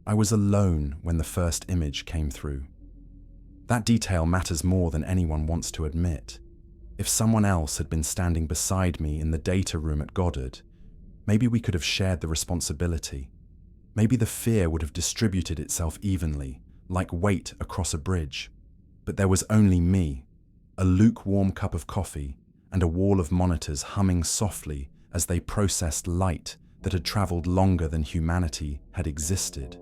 I was alone when the first image came through. That detail matters more than anyone wants to admit. If someone else had been standing beside me in the data room at Goddard, maybe we could have shared the responsibility. Maybe the fear would have distributed itself evenly, like weight across a bridge. But there was only me, a lukewarm cup of coffee, and a wall of monitors humming softly as they processed light that had traveled longer than humanity had existed.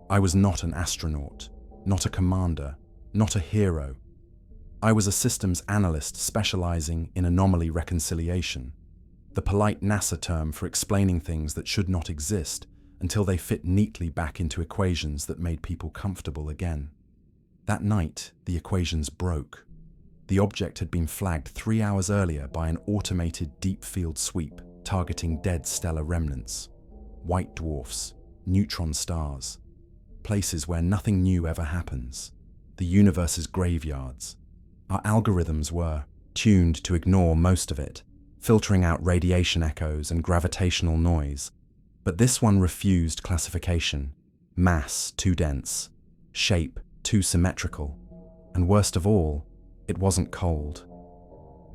I was not an astronaut, not a commander, not a hero. I was a systems analyst specializing in anomaly reconciliation, the polite NASA term for explaining things that should not exist until they fit neatly back into equations that made people comfortable again. That night, the equations broke. The object had been flagged 3 hours earlier by an automated deep field sweep targeting dead stellar remnants, white dwarfs, neutron stars, places where nothing new ever happens, the universe's graveyards. Our algorithms were tuned to ignore most of it, filtering out radiation echoes and gravitational noise. But this one refused classification. Mass too dense, shape too symmetrical, and worst of all, it wasn't cold.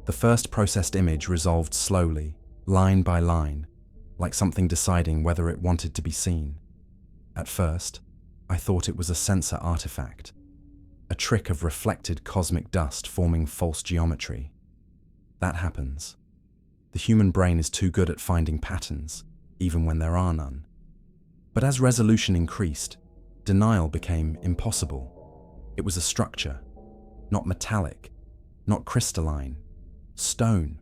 The first processed image resolved slowly, line by line, like something deciding whether it wanted to be seen. At first, I thought it was a sensor artifact, a trick of reflected cosmic dust forming false geometry. That happens. The human brain is too good at finding patterns, even when there are none. But as resolution increased, denial became impossible. It was a structure, not metallic, not crystalline, stone.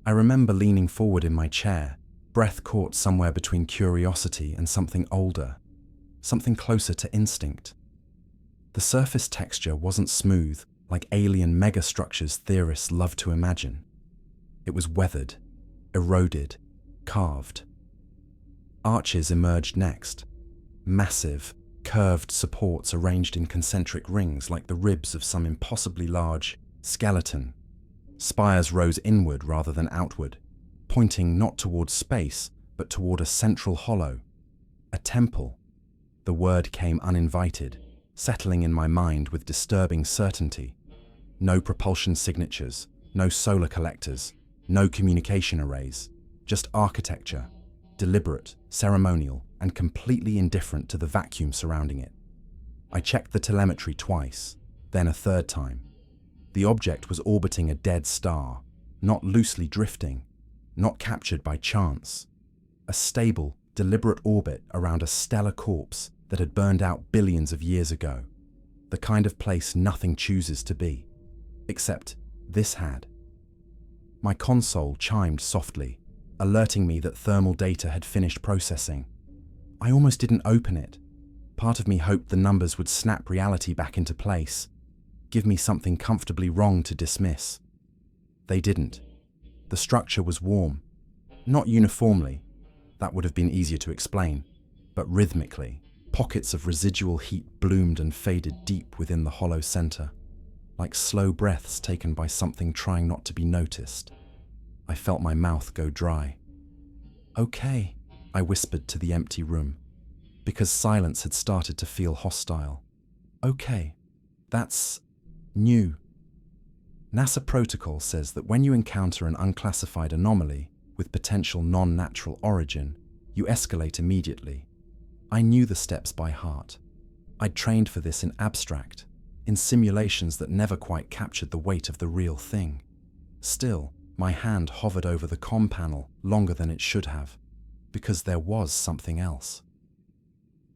I remember leaning forward in my chair, breath caught somewhere between curiosity and something older, something closer to instinct. The surface texture wasn't smooth, like alien megastructures theorists love to imagine. It was weathered, eroded, carved. Arches emerged next, massive, curved supports arranged in concentric rings like the ribs of some impossibly large skeleton. Spires rose inward rather than outward, pointing not toward space, but toward a central hollow, a temple. The word came uninvited, settling in my mind with disturbing certainty. No propulsion signatures, no solar collectors, no communication arrays, just architecture, deliberate, ceremonial, and completely indifferent to the vacuum surrounding it. I checked the telemetry twice, then a third time. The object was orbiting a dead star, not loosely drifting, not captured by chance. A stable, deliberate orbit around a stellar corpse that had burned out billions of years ago. The kind of place nothing chooses to be. Except this had. My console chimed softly, alerting me that thermal data had finished processing. I almost didn't open it. Part of me hoped the numbers would snap reality back into place, give me something comfortably wrong to dismiss. They didn't. The structure was warm. Not uniformly, that would have been easier to explain, but rhythmically. Pockets of residual heat bloomed and faded deep within the hollow center, like slow breaths taken by something trying not to be noticed. I felt my mouth go dry. "Okay," I whispered to the empty room, because silence had started to feel hostile. "Okay, that's new. NASA protocol says that when you encounter an unclassified anomaly with potential non-natural origin, you escalate immediately." I knew the steps by heart. I'd trained for this in abstract, in simulations that never quite captured the weight of the real thing. Still, my hand hovered over the comm panel longer than it should have, because there was something else.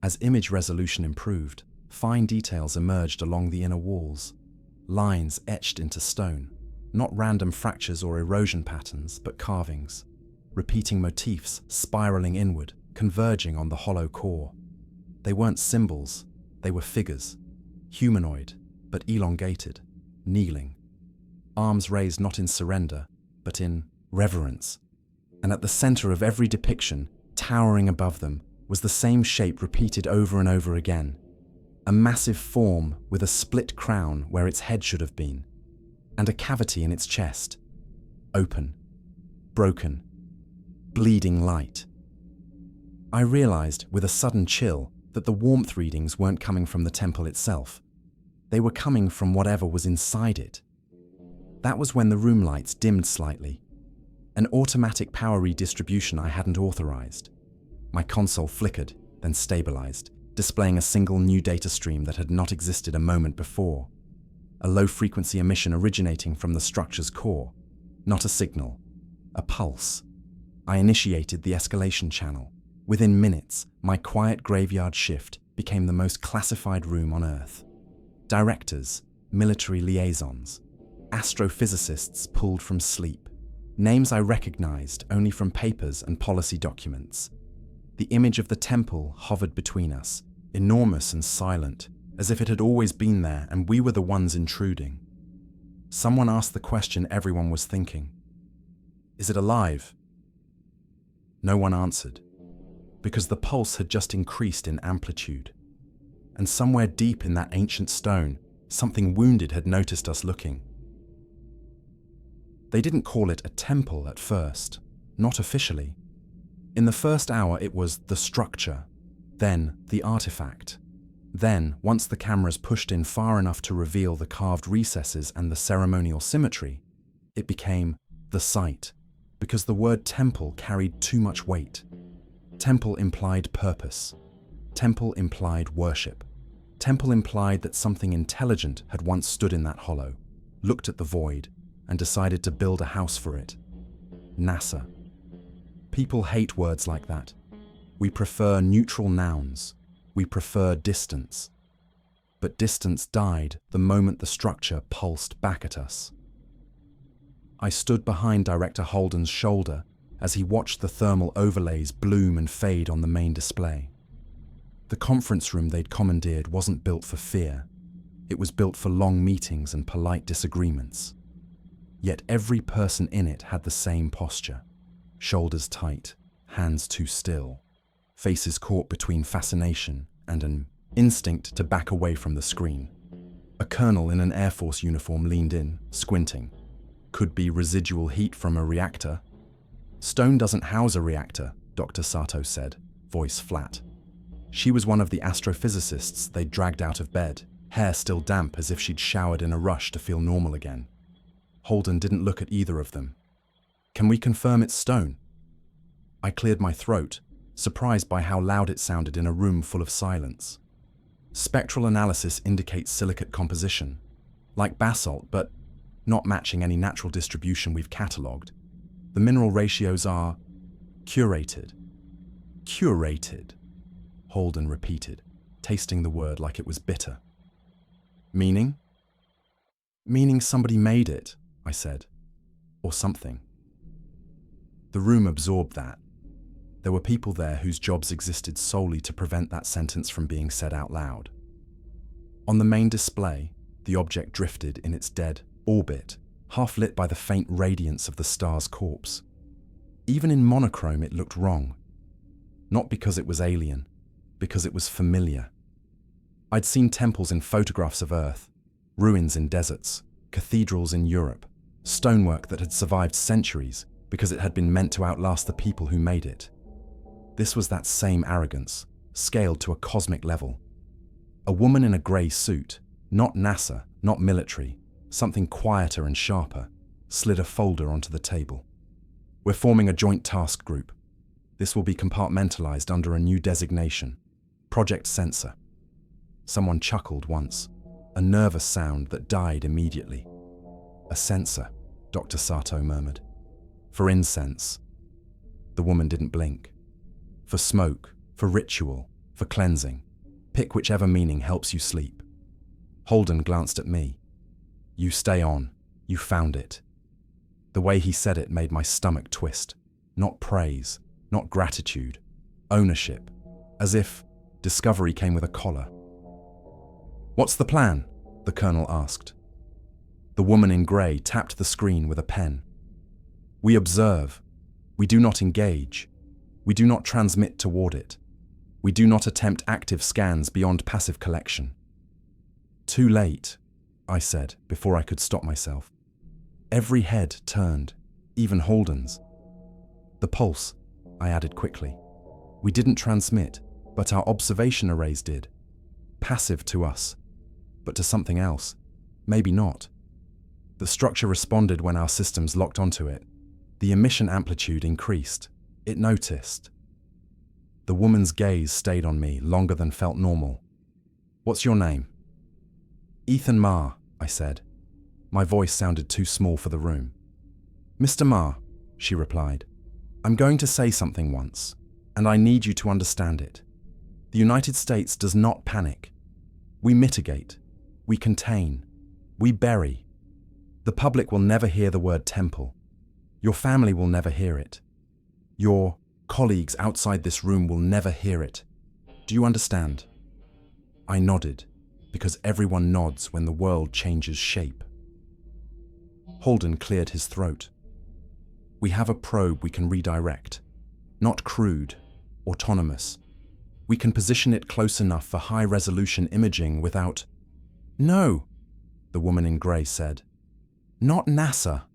As image resolution improved, fine details emerged along the inner walls, lines etched into stone, not random fractures or erosion patterns, but carvings, repeating motifs spiraling inward, converging on the hollow core. They weren't symbols, they were figures, humanoid, but elongated, kneeling, arms raised not in surrender, but in reverence. And at the center of every depiction, towering above them, was the same shape repeated over and over again, a massive form with a split crown where its head should have been, and a cavity in its chest, open, broken, bleeding light. I realized, with a sudden chill, that the warmth readings weren't coming from the temple itself. They were coming from whatever was inside it. That was when the room lights dimmed slightly. An automatic power redistribution I hadn't authorized. My console flickered, then stabilized, displaying a single new data stream that had not existed a moment before. A low-frequency emission originating from the structure's core. Not a signal. A pulse. I initiated the escalation channel. Within minutes, my quiet graveyard shift became the most classified room on Earth. Directors, military liaisons, astrophysicists pulled from sleep. Names I recognized only from papers and policy documents. The image of the temple hovered between us, enormous and silent, as if it had always been there and we were the ones intruding. Someone asked the question everyone was thinking. Is it alive? No one answered, because the pulse had just increased in amplitude. And somewhere deep in that ancient stone, something wounded had noticed us looking. They didn't call it a temple at first, not officially. In the first hour it was the structure, then the artifact. Then, once the cameras pushed in far enough to reveal the carved recesses and the ceremonial symmetry, it became the site, because the word temple carried too much weight. Temple implied purpose. Temple implied worship. Temple implied that something intelligent had once stood in that hollow, looked at the void, and decided to build a house for it. NASA. People hate words like that. We prefer neutral nouns. We prefer distance. But distance died the moment the structure pulsed back at us. I stood behind Director Holden's shoulder as he watched the thermal overlays bloom and fade on the main display. The conference room they'd commandeered wasn't built for fear. It was built for long meetings and polite disagreements. Yet every person in it had the same posture. Shoulders tight, hands too still, faces caught between fascination and an instinct to back away from the screen. A colonel in an Air Force uniform leaned in, squinting. Could be residual heat from a reactor. Stone doesn't house a reactor, Dr. Sato said, voice flat. She was one of the astrophysicists they'd dragged out of bed, hair still damp as if she'd showered in a rush to feel normal again. Holden didn't look at either of them. Can we confirm it's stone? I cleared my throat, surprised by how loud it sounded in a room full of silence. Spectral analysis indicates silicate composition, like basalt, but not matching any natural distribution we've catalogued. The mineral ratios are curated. Curated, Holden repeated, tasting the word like it was bitter. Meaning? Meaning somebody made it, I said. Or something. The room absorbed that. There were people there whose jobs existed solely to prevent that sentence from being said out loud. On the main display, the object drifted in its dead orbit, half lit by the faint radiance of the star's corpse. Even in monochrome it looked wrong. Not because it was alien, because it was familiar. I'd seen temples in photographs of Earth, ruins in deserts, cathedrals in Europe, stonework that had survived centuries because it had been meant to outlast the people who made it. This was that same arrogance, scaled to a cosmic level. A woman in a grey suit, not NASA, not military, something quieter and sharper, slid a folder onto the table. We're forming a joint task group. This will be compartmentalized under a new designation, Project Sensor. Someone chuckled once, a nervous sound that died immediately. A sensor, Dr. Sato murmured. For incense. The woman didn't blink. For smoke, for ritual, for cleansing. Pick whichever meaning helps you sleep. Holden glanced at me. You stay on. You found it. The way he said it made my stomach twist. Not praise, not gratitude. Ownership. As if discovery came with a collar. What's the plan? The colonel asked. The woman in grey tapped the screen with a pen. We observe. We do not engage. We do not transmit toward it. We do not attempt active scans beyond passive collection. Too late, I said before I could stop myself. Every head turned, even Holden's. The pulse, I added quickly. We didn't transmit. But our observation arrays did. Passive to us, but to something else. Maybe not. The structure responded when our systems locked onto it. The emission amplitude increased. It noticed. The woman's gaze stayed on me longer than felt normal. "What's your name?" "Ethan Ma," I said. My voice sounded too small for the room. "Mr. Ma," she replied, "I'm going to say something once, and I need you to understand it. The United States does not panic. We mitigate. We contain. We bury. The public will never hear the word temple. Your family will never hear it. Your colleagues outside this room will never hear it. Do you understand?" I nodded, because everyone nods when the world changes shape. Holden cleared his throat. "We have a probe we can redirect. Not crude, autonomous. We can position it close enough for high-resolution imaging without—" "No," the woman in grey said. "Not NASA."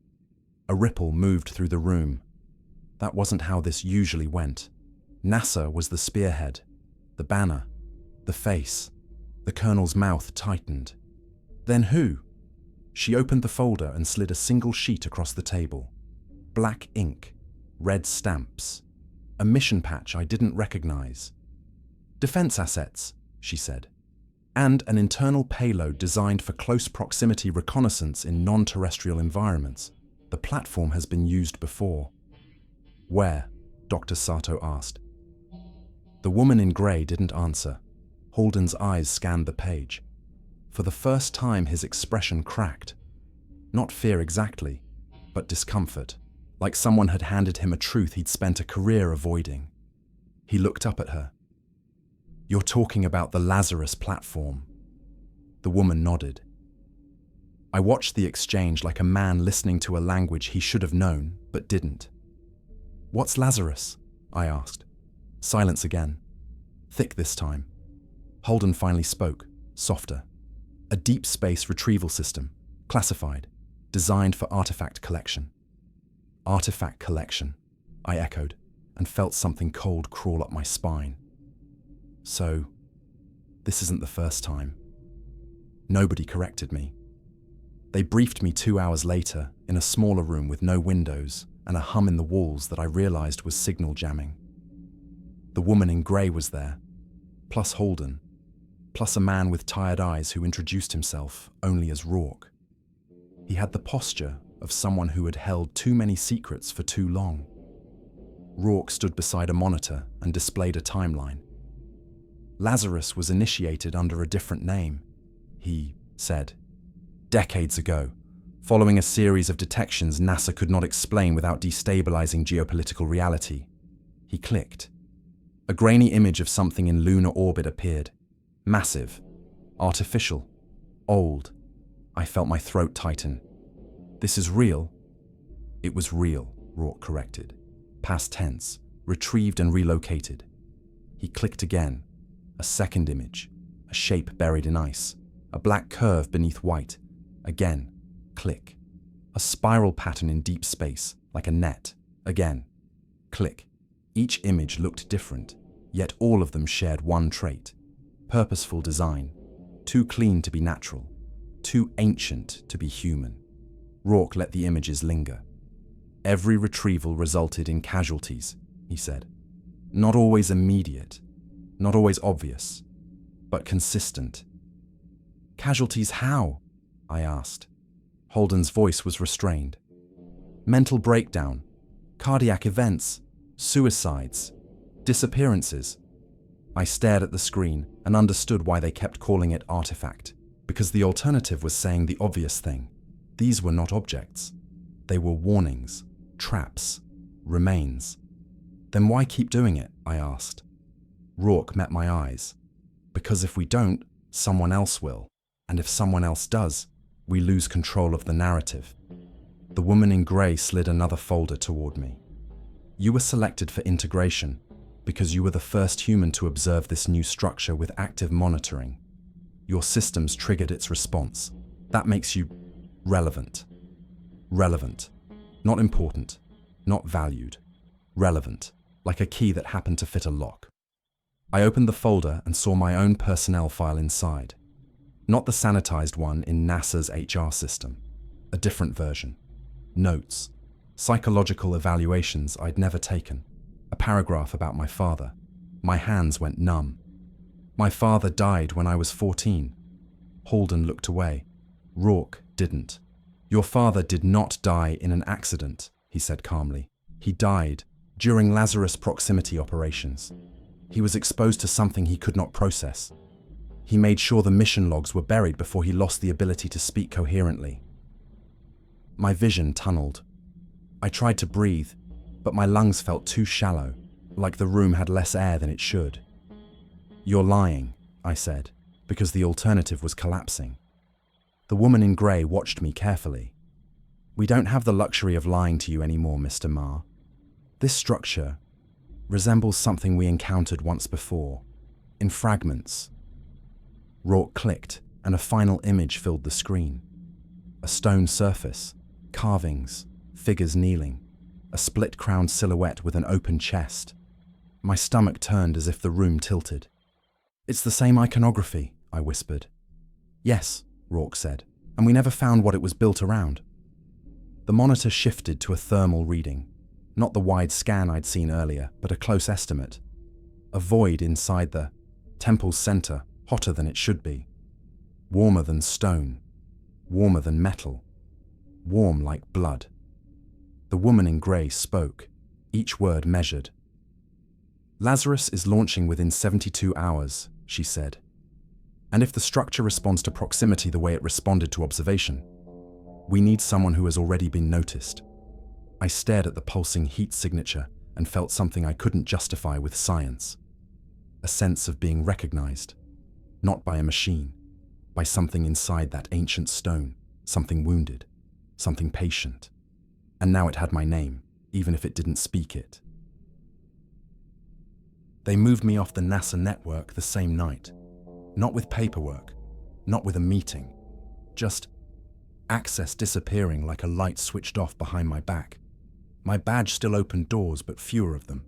A ripple moved through the room. That wasn't how this usually went. NASA was the spearhead, the banner, the face. The colonel's mouth tightened. "Then who?" She opened the folder and slid a single sheet across the table. Black ink, red stamps, a mission patch I didn't recognize. "Defense assets," she said, "and an internal payload designed for close proximity reconnaissance in non-terrestrial environments. The platform has been used before." "Where?" Dr. Sato asked. The woman in grey didn't answer. Holden's eyes scanned the page. For the first time, his expression cracked. Not fear exactly, but discomfort, like someone had handed him a truth he'd spent a career avoiding. He looked up at her. "You're talking about the Lazarus platform." The woman nodded. I watched the exchange like a man listening to a language he should have known, but didn't. "What's Lazarus?" I asked. Silence again. Thick this time. Holden finally spoke, softer. "A deep space retrieval system, classified, designed for artifact collection." "Artifact collection," I echoed, and felt something cold crawl up my spine. So, this isn't the first time. Nobody corrected me. They briefed me 2 hours later in a smaller room with no windows and a hum in the walls that I realized was signal jamming. The woman in grey was there, plus Holden, plus a man with tired eyes who introduced himself only as Rourke. He had the posture of someone who had held too many secrets for too long. Rourke stood beside a monitor and displayed a timeline. "Lazarus was initiated under a different name," he said. "Decades ago, following a series of detections NASA could not explain without destabilizing geopolitical reality." He clicked. A grainy image of something in lunar orbit appeared. Massive, artificial, old. I felt my throat tighten. "This is real?" "It was real," Rourke corrected. "Past tense, retrieved and relocated." He clicked again. A second image, a shape buried in ice, a black curve beneath white. Again, click. A spiral pattern in deep space, like a net. Again, click. Each image looked different, yet all of them shared one trait. Purposeful design. Too clean to be natural. Too ancient to be human. Rourke let the images linger. "Every retrieval resulted in casualties," he said. "Not always immediate, not always obvious, but consistent." "Casualties how?" I asked. Holden's voice was restrained. "Mental breakdown, cardiac events, suicides, disappearances." I stared at the screen and understood why they kept calling it artifact, because the alternative was saying the obvious thing. These were not objects. They were warnings, traps, remains. "Then why keep doing it?" I asked. Rourke met my eyes. "Because if we don't, someone else will. And if someone else does, we lose control of the narrative." The woman in grey slid another folder toward me. "You were selected for integration because you were the first human to observe this new structure with active monitoring. Your systems triggered its response. That makes you relevant. Relevant. Not important. Not valued. Relevant. Like a key that happened to fit a lock." I opened the folder and saw my own personnel file inside. Not the sanitized one in NASA's HR system. A different version. Notes. Psychological evaluations I'd never taken. A paragraph about my father. My hands went numb. My father died when I was 14. Holden looked away. Rourke didn't. Your father did not die in an accident, he said calmly. He died during Lazarus proximity operations. He was exposed to something he could not process. He made sure the mission logs were buried before he lost the ability to speak coherently. My vision tunneled. I tried to breathe, but my lungs felt too shallow, like the room had less air than it should. You're lying, I said, because the alternative was collapsing. The woman in grey watched me carefully. We don't have the luxury of lying to you anymore, Mr. Marr. This structure resembles something we encountered once before, in fragments. Rourke clicked, and a final image filled the screen. A stone surface, carvings, figures kneeling, a split-crowned silhouette with an open chest. My stomach turned as if the room tilted. It's the same iconography, I whispered. Yes, Rourke said, and we never found what it was built around. The monitor shifted to a thermal reading, not the wide scan I'd seen earlier, but a close estimate. A void inside the temple's center, hotter than it should be. Warmer than stone, warmer than metal, warm like blood. The woman in grey spoke, each word measured. Lazarus is launching within 72 hours, she said. And if the structure responds to proximity the way it responded to observation, we need someone who has already been noticed. I stared at the pulsing heat signature and felt something I couldn't justify with science. A sense of being recognized, not by a machine, by something inside that ancient stone, something wounded, something patient. And now it had my name, even if it didn't speak it. They moved me off the NASA network the same night. Not with paperwork, not with a meeting, just access disappearing like a light switched off behind my back. My badge still opened doors, but fewer of them.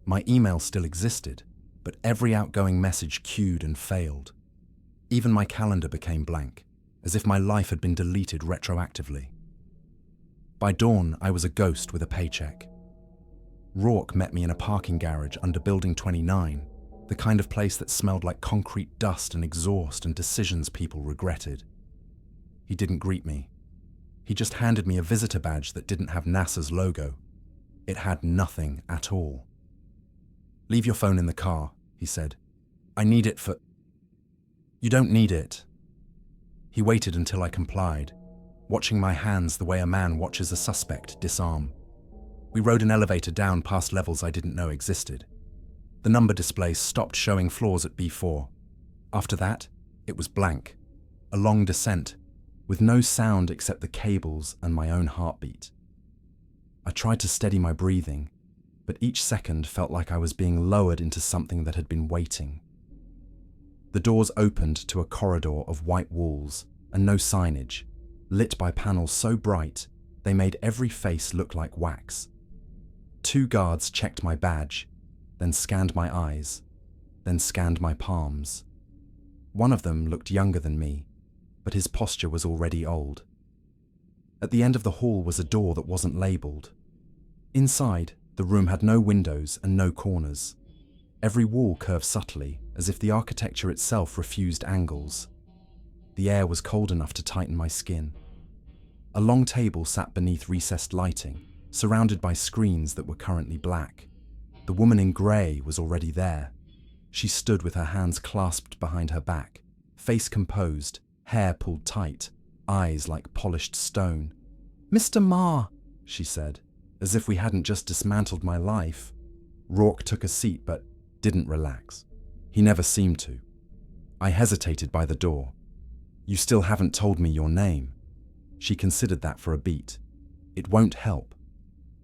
My email still existed, but every outgoing message queued and failed. Even my calendar became blank, as if my life had been deleted retroactively. By dawn, I was a ghost with a paycheck. Rourke met me in a parking garage under Building 29, the kind of place that smelled like concrete dust and exhaust and decisions people regretted. He didn't greet me. He just handed me a visitor badge that didn't have NASA's logo. It had nothing at all. "Leave your phone in the car," he said. "I need it for..." "You don't need it." He waited until I complied, watching my hands the way a man watches a suspect disarm. We rode an elevator down past levels I didn't know existed. The number display stopped showing floors at B4. After that, it was blank, a long descent, with no sound except the cables and my own heartbeat. I tried to steady my breathing, but each second felt like I was being lowered into something that had been waiting. The doors opened to a corridor of white walls and no signage, lit by panels so bright they made every face look like wax. 2 guards checked my badge, then scanned my eyes, then scanned my palms. One of them looked younger than me, but his posture was already old. At the end of the hall was a door that wasn't labelled. Inside, the room had no windows and no corners. Every wall curved subtly, as if the architecture itself refused angles. The air was cold enough to tighten my skin. A long table sat beneath recessed lighting, surrounded by screens that were currently black. The woman in grey was already there. She stood with her hands clasped behind her back, face composed, hair pulled tight, eyes like polished stone. "Mr. Marr," she said, as if we hadn't just dismantled my life. Rourke took a seat but didn't relax. He never seemed to. I hesitated by the door. "You still haven't told me your name." She considered that for a beat. "It won't help.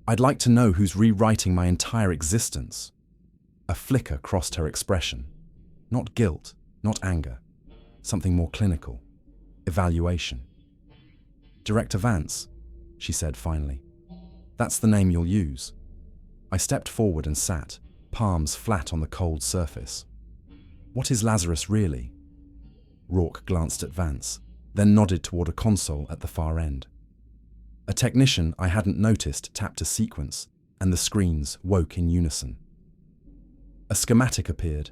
I'd like to know who's rewriting my entire existence." A flicker crossed her expression. Not guilt, not anger. Something more clinical. Evaluation. "Director Vance," she said finally. "That's the name you'll use." I stepped forward and sat, palms flat on the cold surface. "What is Lazarus really?" Rourke glanced at Vance, then nodded toward a console at the far end. A technician I hadn't noticed tapped a sequence, and the screens woke in unison. A schematic appeared,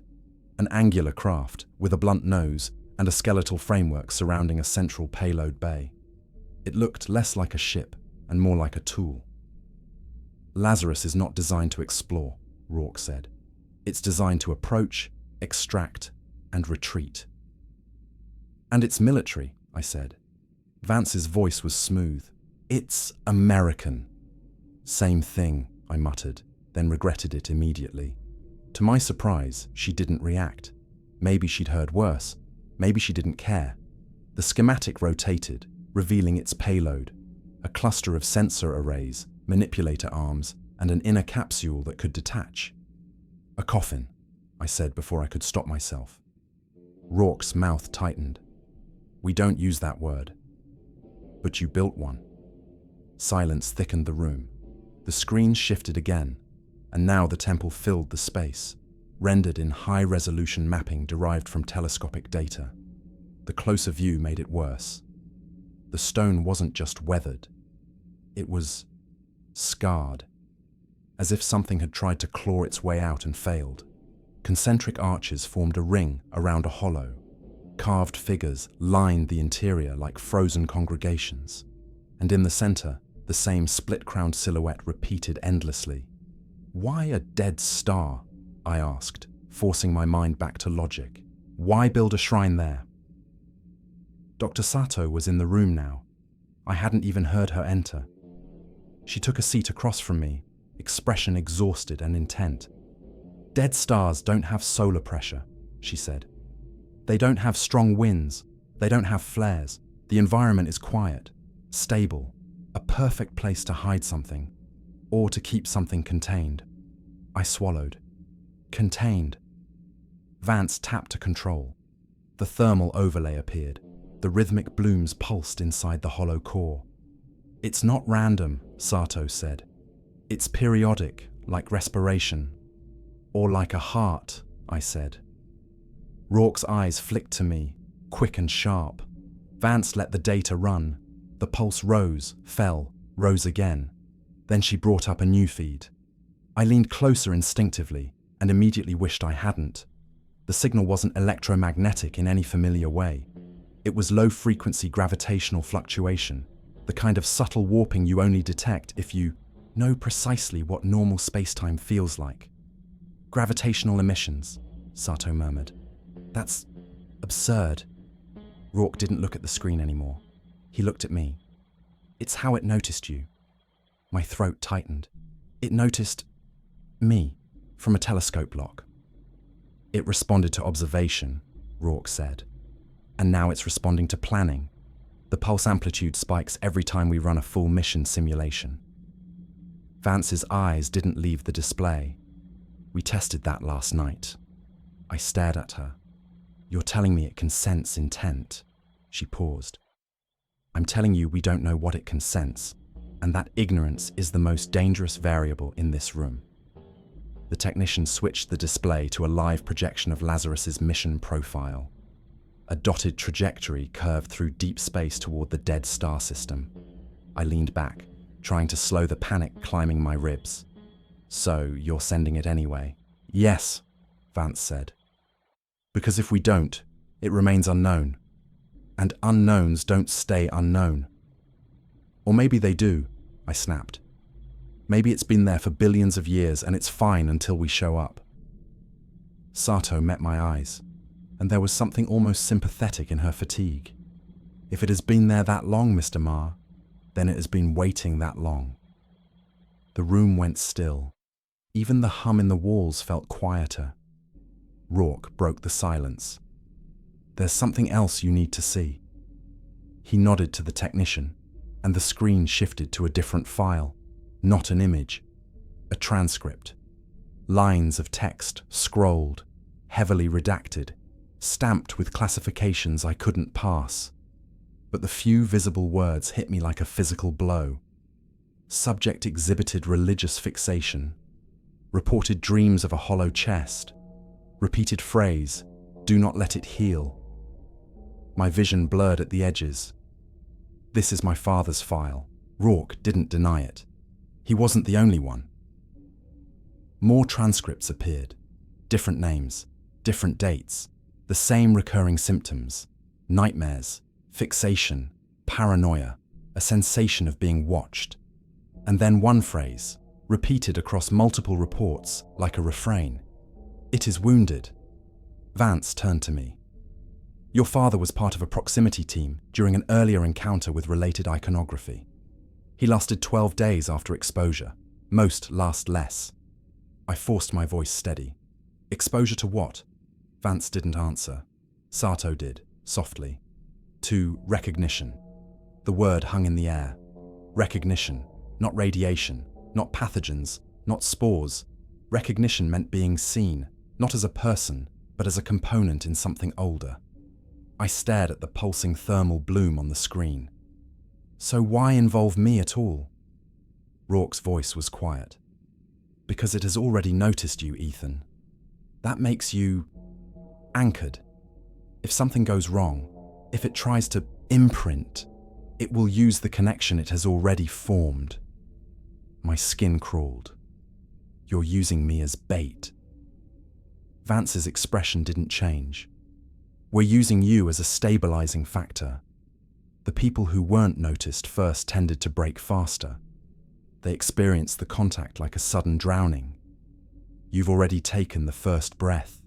an angular craft with a blunt nose and a skeletal framework surrounding a central payload bay. It looked less like a ship and more like a tool. "Lazarus is not designed to explore," Rourke said. "It's designed to approach, extract, and retreat." "And it's military," I said. Vance's voice was smooth. "It's American." "Same thing," I muttered, then regretted it immediately. To my surprise, she didn't react. Maybe she'd heard worse. Maybe she didn't care. The schematic rotated, revealing its payload, a cluster of sensor arrays, manipulator arms, and an inner capsule that could detach. "A coffin," I said before I could stop myself. Rourke's mouth tightened. "We don't use that word." "But you built one." Silence thickened the room. The screen shifted again, and now the temple filled the space, rendered in high-resolution mapping derived from telescopic data. The closer view made it worse. The stone wasn't just weathered. It was scarred, as if something had tried to claw its way out and failed. Concentric arches formed a ring around a hollow. Carved figures lined the interior like frozen congregations. And in the center, the same split-crowned silhouette repeated endlessly. "Why a dead star?" I asked, forcing my mind back to logic. "Why build a shrine there?" Dr. Sato was in the room now. I hadn't even heard her enter. She took a seat across from me, expression exhausted and intent. "Dead stars don't have solar pressure," she said. "They don't have strong winds. They don't have flares. The environment is quiet, stable, a perfect place to hide something, or to keep something contained." I swallowed. Contained. Vance tapped a control. The thermal overlay appeared. The rhythmic blooms pulsed inside the hollow core. "It's not random," Sato said. "It's periodic, like respiration." "Or like a heart," I said. Rourke's eyes flicked to me, quick and sharp. Vance let the data run. The pulse rose, fell, rose again. Then she brought up a new feed. I leaned closer instinctively and immediately wished I hadn't. The signal wasn't electromagnetic in any familiar way. It was low-frequency gravitational fluctuation, the kind of subtle warping you only detect if you know precisely what normal space-time feels like. "Gravitational emissions," Sato murmured. "That's absurd." Rourke didn't look at the screen anymore. He looked at me. "It's how it noticed you." My throat tightened. "It noticed me from a telescope block." "It responded to observation," Rourke said. "And now it's responding to planning. The pulse amplitude spikes every time we run a full mission simulation." Vance's eyes didn't leave the display. "We tested that last night." I stared at her. "You're telling me it can sense intent?" She paused. "I'm telling you we don't know what it can sense, and that ignorance is the most dangerous variable in this room." The technician switched the display to a live projection of Lazarus's mission profile. A dotted trajectory curved through deep space toward the dead star system. I leaned back, trying to slow the panic climbing my ribs. "So, you're sending it anyway?" "Yes," Vance said. "Because if we don't, it remains unknown. And unknowns don't stay unknown." "Or maybe they do," I snapped. "Maybe it's been there for billions of years and it's fine until we show up." Sato met my eyes, and there was something almost sympathetic in her fatigue. "If it has been there that long, Mr. Ma, then it has been waiting that long." The room went still. Even the hum in the walls felt quieter. Rourke broke the silence. "There's something else you need to see." He nodded to the technician, and the screen shifted to a different file. Not an image, a transcript. Lines of text scrolled, heavily redacted, stamped with classifications I couldn't pass. But the few visible words hit me like a physical blow. Subject exhibited religious fixation. reported dreams of a hollow chest, repeated phrase, "Do not let it heal." My vision blurred at the edges. This is my father's file. Rourke didn't deny it. He wasn't the only one. More transcripts appeared. Different names, different dates, the same recurring symptoms: nightmares, fixation, paranoia, a sensation of being watched. And then one phrase, repeated across multiple reports like a refrain: "It is wounded." Vance turned to me. "Your father was part of a proximity team during an earlier encounter with related iconography. He lasted 12 days after exposure. Most last less." I forced my voice steady. "Exposure to what?" Vance didn't answer. Sato did, softly. "To recognition." The word hung in the air. Recognition, not radiation, not pathogens, not spores. Recognition meant being seen, not as a person, but as a component in something older. I stared at the pulsing thermal bloom on the screen. "So why involve me at all?" Rourke's voice was quiet. "Because it has already noticed you, Ethan. That makes you anchored. If something goes wrong, if it tries to imprint, it will use the connection it has already formed." My skin crawled. "You're using me as bait." Vance's expression didn't change. "We're using you as a stabilizing factor. The people who weren't noticed first tended to break faster. They experienced the contact like a sudden drowning. You've already taken the first breath."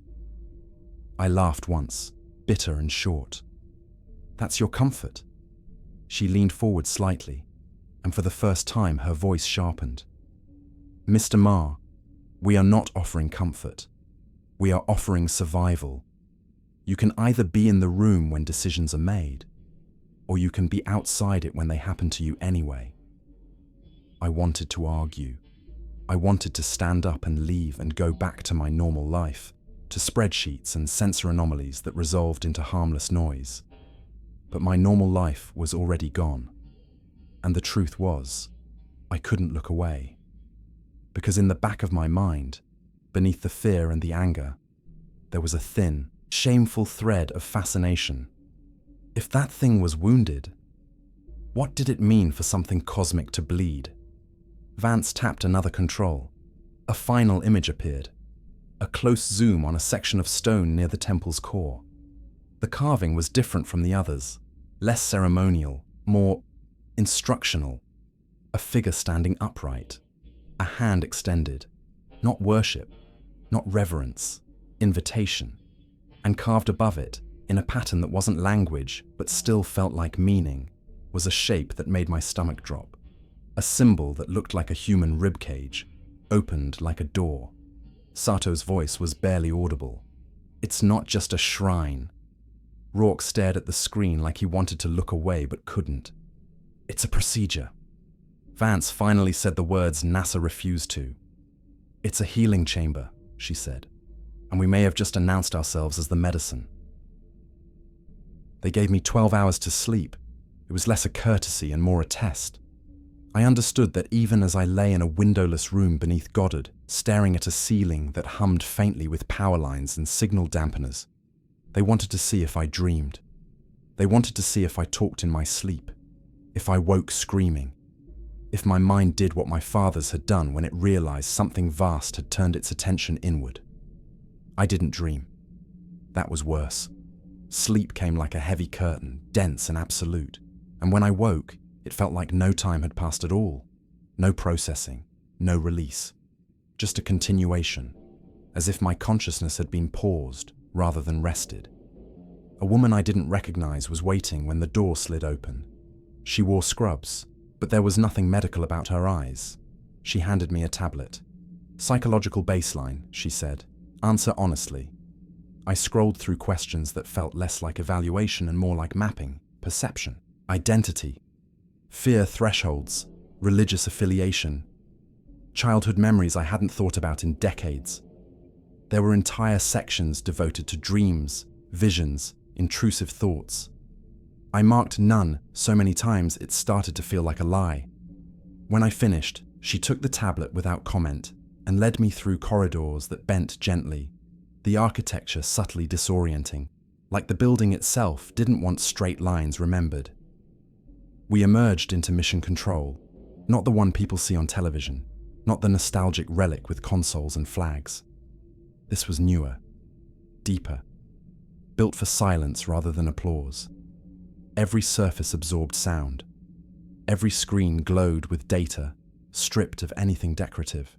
I laughed once, bitter and short. "That's your comfort." She leaned forward slightly, and for the first time her voice sharpened. "Mr. Ma, we are not offering comfort. We are offering survival. You can either be in the room when decisions are made, or you can be outside it when they happen to you anyway." I wanted to argue. I wanted to stand up and leave and go back to my normal life, to spreadsheets and sensor anomalies that resolved into harmless noise. But my normal life was already gone. And the truth was, I couldn't look away. Because in the back of my mind, beneath the fear and the anger, there was a thin, shameful thread of fascination. If that thing was wounded, what did it mean for something cosmic to bleed? Vance tapped another control. A final image appeared. A close zoom on a section of stone near the temple's core. The carving was different from the others, less ceremonial, more instructional. A figure standing upright, a hand extended. Not worship, not reverence, invitation. And carved above it, in a pattern that wasn't language but still felt like meaning, was a shape that made my stomach drop. A symbol that looked like a human ribcage, opened like a door. Sato's voice was barely audible. "It's not just a shrine." Rourke stared at the screen like he wanted to look away but couldn't. "It's a procedure." Vance finally said the words NASA refused to. "It's a healing chamber," she said, "and we may have just announced ourselves as the medicine." They gave me 12 hours to sleep. It was less a courtesy and more a test. I understood that even as I lay in a windowless room beneath Goddard, staring at a ceiling that hummed faintly with power lines and signal dampeners, they wanted to see if I dreamed. They wanted to see if I talked in my sleep, if I woke screaming, if my mind did what my father's had done when it realized something vast had turned its attention inward. I didn't dream. That was worse. Sleep came like a heavy curtain, dense and absolute, and when I woke, it felt like no time had passed at all. No processing, no release. Just a continuation, as if my consciousness had been paused rather than rested. A woman I didn't recognize was waiting when the door slid open. She wore scrubs, but there was nothing medical about her eyes. She handed me a tablet. "Psychological baseline," she said. "Answer honestly." I scrolled through questions that felt less like evaluation and more like mapping, perception, identity, fear thresholds, religious affiliation, childhood memories I hadn't thought about in decades. There were entire sections devoted to dreams, visions, intrusive thoughts. I marked none so many times it started to feel like a lie. When I finished, she took the tablet without comment, and led me through corridors that bent gently, the architecture subtly disorienting, like the building itself didn't want straight lines remembered. We emerged into mission control, not the one people see on television, not the nostalgic relic with consoles and flags. This was newer, deeper, built for silence rather than applause. Every surface absorbed sound. Every screen glowed with data, stripped of anything decorative.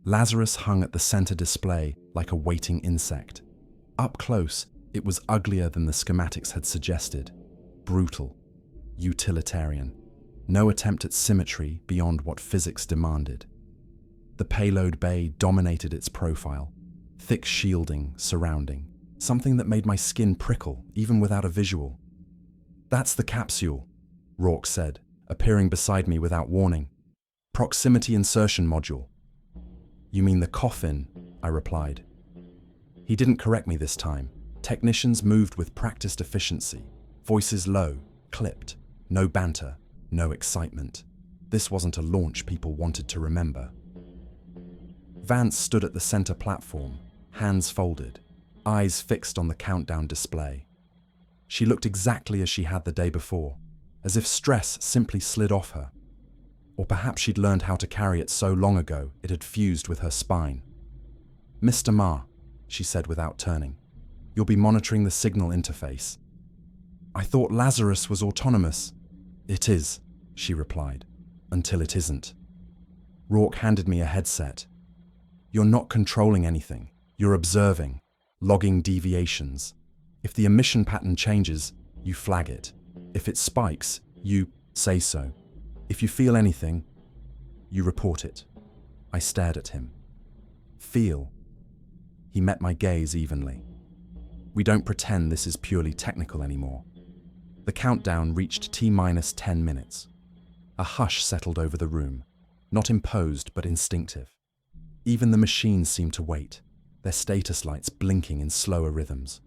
Lazarus hung at the center display like a waiting insect. Up close, it was uglier than the schematics had suggested. Brutal, utilitarian. No attempt at symmetry beyond what physics demanded. The payload bay dominated its profile, thick shielding surrounding, something that made my skin prickle even without a visual. "That's the capsule," Rourke said, appearing beside me without warning. "Proximity insertion module." "You mean the coffin?" I replied. He didn't correct me this time. Technicians moved with practiced efficiency, voices low, clipped, no banter, no excitement. This wasn't a launch people wanted to remember. Vance stood at the center platform, hands folded, eyes fixed on the countdown display. She looked exactly as she had the day before, as if stress simply slid off her. Or perhaps she'd learned how to carry it so long ago it had fused with her spine. "Mr. Ma," she said without turning, "you'll be monitoring the signal interface." "I thought Lazarus was autonomous." "It is," she replied, "until it isn't." Rourke handed me a headset. "You're not controlling anything. You're observing, logging deviations. If the emission pattern changes, you flag it. If it spikes, you say so. If you feel anything, you report it." I stared at him. "Feel?" He met my gaze evenly. "We don't pretend this is purely technical anymore." The countdown reached T-10 minutes. A hush settled over the room, not imposed but instinctive. Even the machines seemed to wait, their status lights blinking in slower rhythms.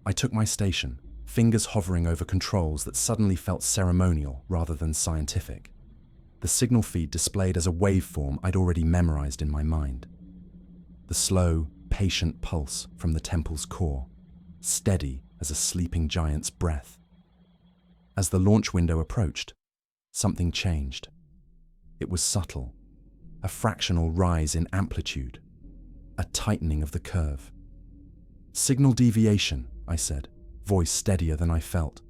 I took my station, fingers hovering over controls that suddenly felt ceremonial rather than scientific. The signal feed displayed as a waveform I'd already memorized in my mind. The slow, patient pulse from the temple's core, steady as a sleeping giant's breath. As the launch window approached, something changed. It was subtle, a fractional rise in amplitude, a tightening of the curve. "Signal deviation," I said, voice steadier than I felt.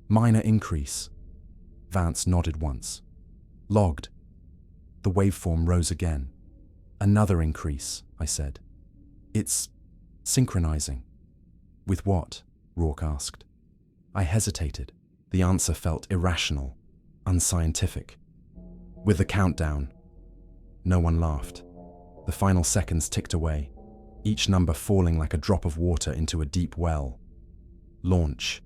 "Minor increase." Vance nodded once. "Logged." The waveform rose again. "Another increase," I said. "It's synchronizing." "With what?" Rourke asked. I hesitated. The answer felt irrational, unscientific. "With the countdown." No one laughed. The final seconds ticked away, each number falling like a drop of water into a deep well. Launch.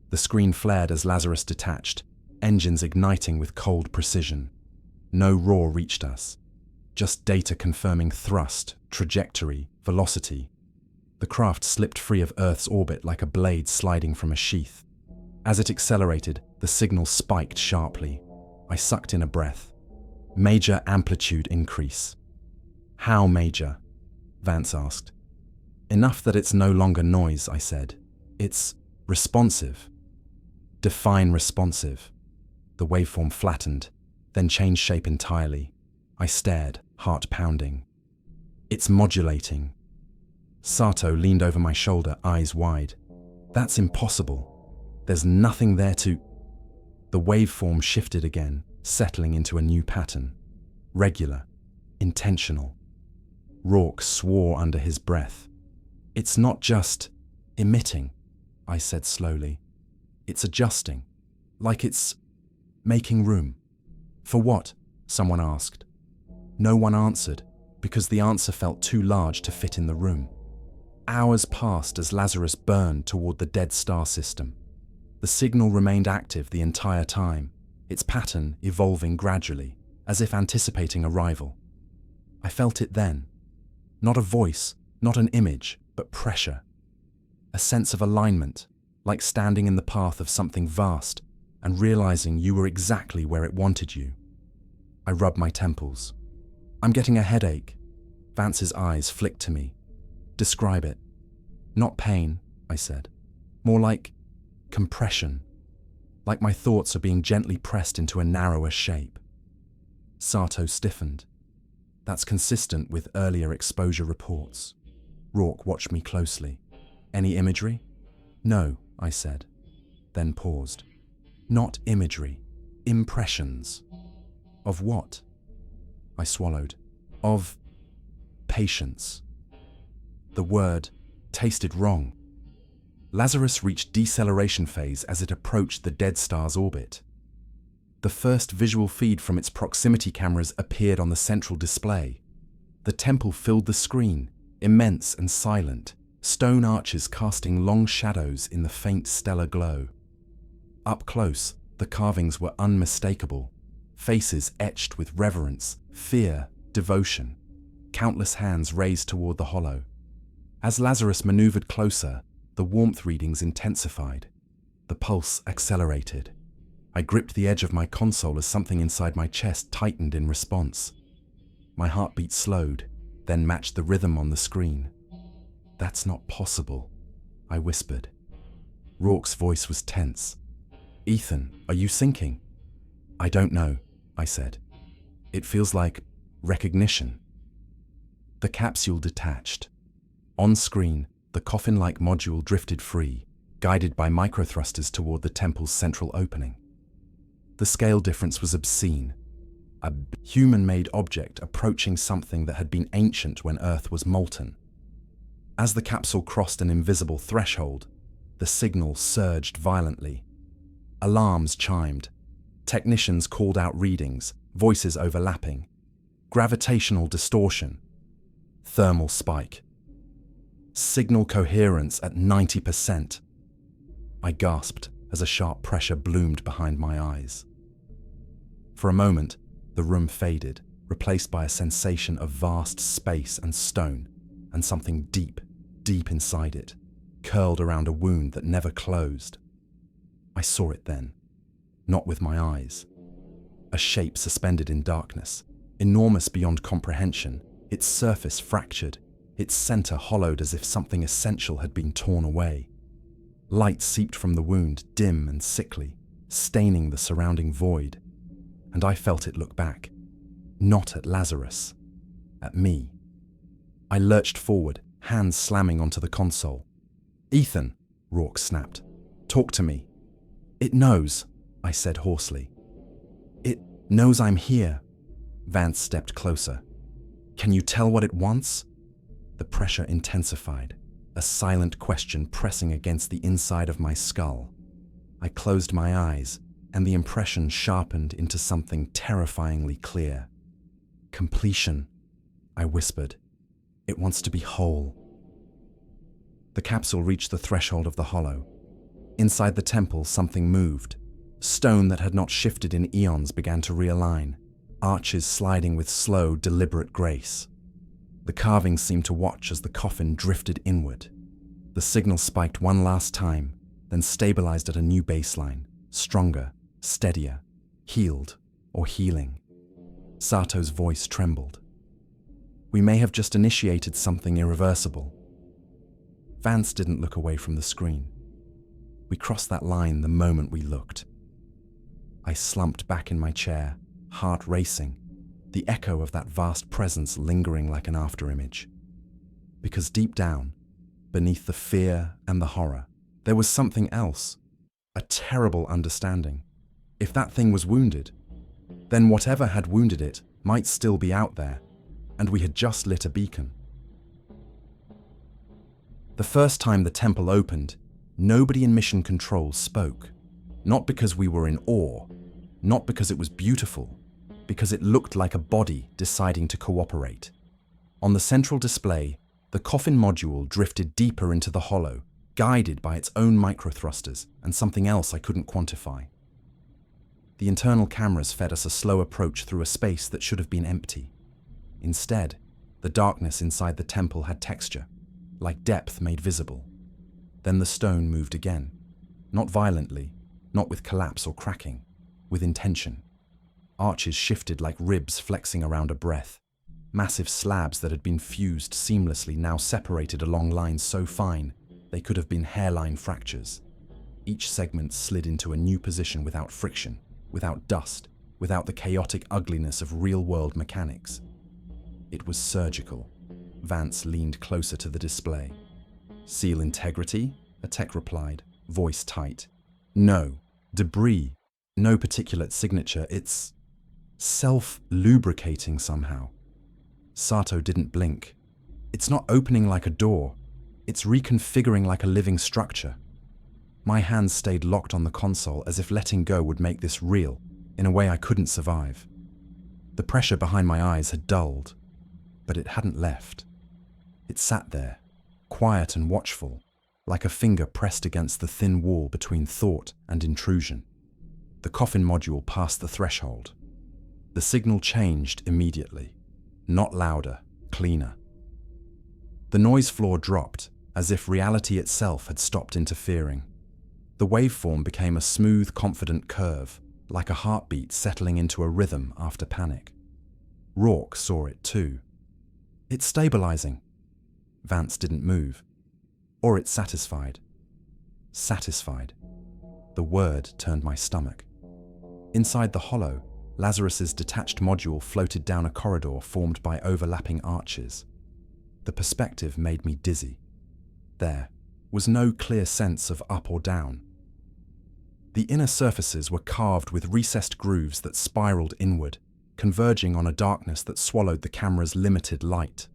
The screen flared as Lazarus detached, engines igniting with cold precision. No roar reached us, just data confirming thrust, trajectory, velocity. The craft slipped free of Earth's orbit like a blade sliding from a sheath. As it accelerated, the signal spiked sharply. I sucked in a breath. Major amplitude increase. "How major?" Vance asked. "Enough that it's no longer noise," I said. "It's responsive." "Define responsive." The waveform flattened, then changed shape entirely. I stared, heart pounding. "It's modulating." Sato leaned over my shoulder, eyes wide. "That's impossible. There's nothing there to..." The waveform shifted again, settling into a new pattern. Regular, intentional. Rourke swore under his breath. "It's not just emitting," I said slowly. "It's adjusting, like it's making room." "For what?" someone asked. No one answered, because the answer felt too large to fit in the room. Hours passed as Lazarus burned toward the dead star system. The signal remained active the entire time, its pattern evolving gradually, as if anticipating arrival. I felt it then. Not a voice, not an image, but pressure. A sense of alignment, like standing in the path of something vast and realizing you were exactly where it wanted you. I rubbed my temples. "I'm getting a headache." Vance's eyes flicked to me. Describe it. Not pain, I said. More like compression. Like my thoughts are being gently pressed into a narrower shape. Sato stiffened. That's consistent with earlier exposure reports. Rourke watched me closely. Any imagery? No, I said, then paused. Not imagery. Impressions. Of what? I swallowed. Of patience. The word tasted wrong. Lazarus reached deceleration phase as it approached the dead star's orbit. The first visual feed from its proximity cameras appeared on the central display. The temple filled the screen, immense and silent, stone arches casting long shadows in the faint stellar glow. Up close, the carvings were unmistakable, faces etched with reverence, fear, devotion, countless hands raised toward the hollow. As Lazarus maneuvered closer, the warmth readings intensified. The pulse accelerated. I gripped the edge of my console as something inside my chest tightened in response. My heartbeat slowed, then matched the rhythm on the screen. That's not possible, I whispered. Rourke's voice was tense. Ethan, are you sinking? I don't know, I said. It feels like recognition. The capsule detached. On screen, the coffin-like module drifted free, guided by microthrusters toward the temple's central opening. The scale difference was obscene. A human-made object approaching something that had been ancient when Earth was molten. As the capsule crossed an invisible threshold, the signal surged violently. Alarms chimed. Technicians called out readings, voices overlapping. Gravitational distortion. Thermal spike. Signal coherence at 90%. I gasped as a sharp pressure bloomed behind my eyes. For a moment, the room faded, replaced by a sensation of vast space and stone, and something deep, deep inside it, curled around a wound that never closed. I saw it then, not with my eyes. A shape suspended in darkness, enormous beyond comprehension, its surface fractured, its center hollowed as if something essential had been torn away. Light seeped from the wound, dim and sickly, staining the surrounding void. And I felt it look back, not at Lazarus, at me. I lurched forward, hands slamming onto the console. Ethan, Rourke snapped. Talk to me. It knows, I said hoarsely. It knows I'm here. Vance stepped closer. Can you tell what it wants? The pressure intensified, a silent question pressing against the inside of my skull. I closed my eyes, and the impression sharpened into something terrifyingly clear. Completion, I whispered. It wants to be whole. The capsule reached the threshold of the hollow. Inside the temple, something moved. Stone that had not shifted in eons began to realign, arches sliding with slow, deliberate grace. The carvings seemed to watch as the coffin drifted inward. The signal spiked one last time, then stabilized at a new baseline, stronger, steadier, healed or healing. Sato's voice trembled. We may have just initiated something irreversible. Vance didn't look away from the screen. We crossed that line the moment we looked. I slumped back in my chair, heart racing, the echo of that vast presence lingering like an afterimage. Because deep down, beneath the fear and the horror, there was something else, a terrible understanding. If that thing was wounded, then whatever had wounded it might still be out there, and we had just lit a beacon. The first time the temple opened, nobody in mission control spoke. Not because we were in awe, not because it was beautiful, because it looked like a body deciding to cooperate. On the central display, the coffin module drifted deeper into the hollow, guided by its own microthrusters and something else I couldn't quantify. The internal cameras fed us a slow approach through a space that should have been empty. Instead, the darkness inside the temple had texture, like depth made visible. Then the stone moved again, not violently, not with collapse or cracking, with intention. Arches shifted like ribs flexing around a breath. Massive slabs that had been fused seamlessly now separated along lines so fine they could have been hairline fractures. Each segment slid into a new position without friction, without dust, without the chaotic ugliness of real-world mechanics. It was surgical. Vance leaned closer to the display. "Seal integrity?" a tech replied, voice tight. "No. Debris. No particulate signature. It's self-lubricating somehow." Sato didn't blink. "It's not opening like a door. It's reconfiguring like a living structure." My hands stayed locked on the console as if letting go would make this real, in a way I couldn't survive. The pressure behind my eyes had dulled, but it hadn't left. It sat there, quiet and watchful, like a finger pressed against the thin wall between thought and intrusion. The coffin module passed the threshold. The signal changed immediately, not louder, cleaner. The noise floor dropped, as if reality itself had stopped interfering. The waveform became a smooth, confident curve, like a heartbeat settling into a rhythm after panic. Rourke saw it too. "It's stabilizing." Vance didn't move. "Or it's satisfied." Satisfied. The word turned my stomach. Inside the hollow, Lazarus's detached module floated down a corridor formed by overlapping arches. The perspective made me dizzy. There was no clear sense of up or down. The inner surfaces were carved with recessed grooves that spiraled inward, converging on a darkness that swallowed the camera's limited light.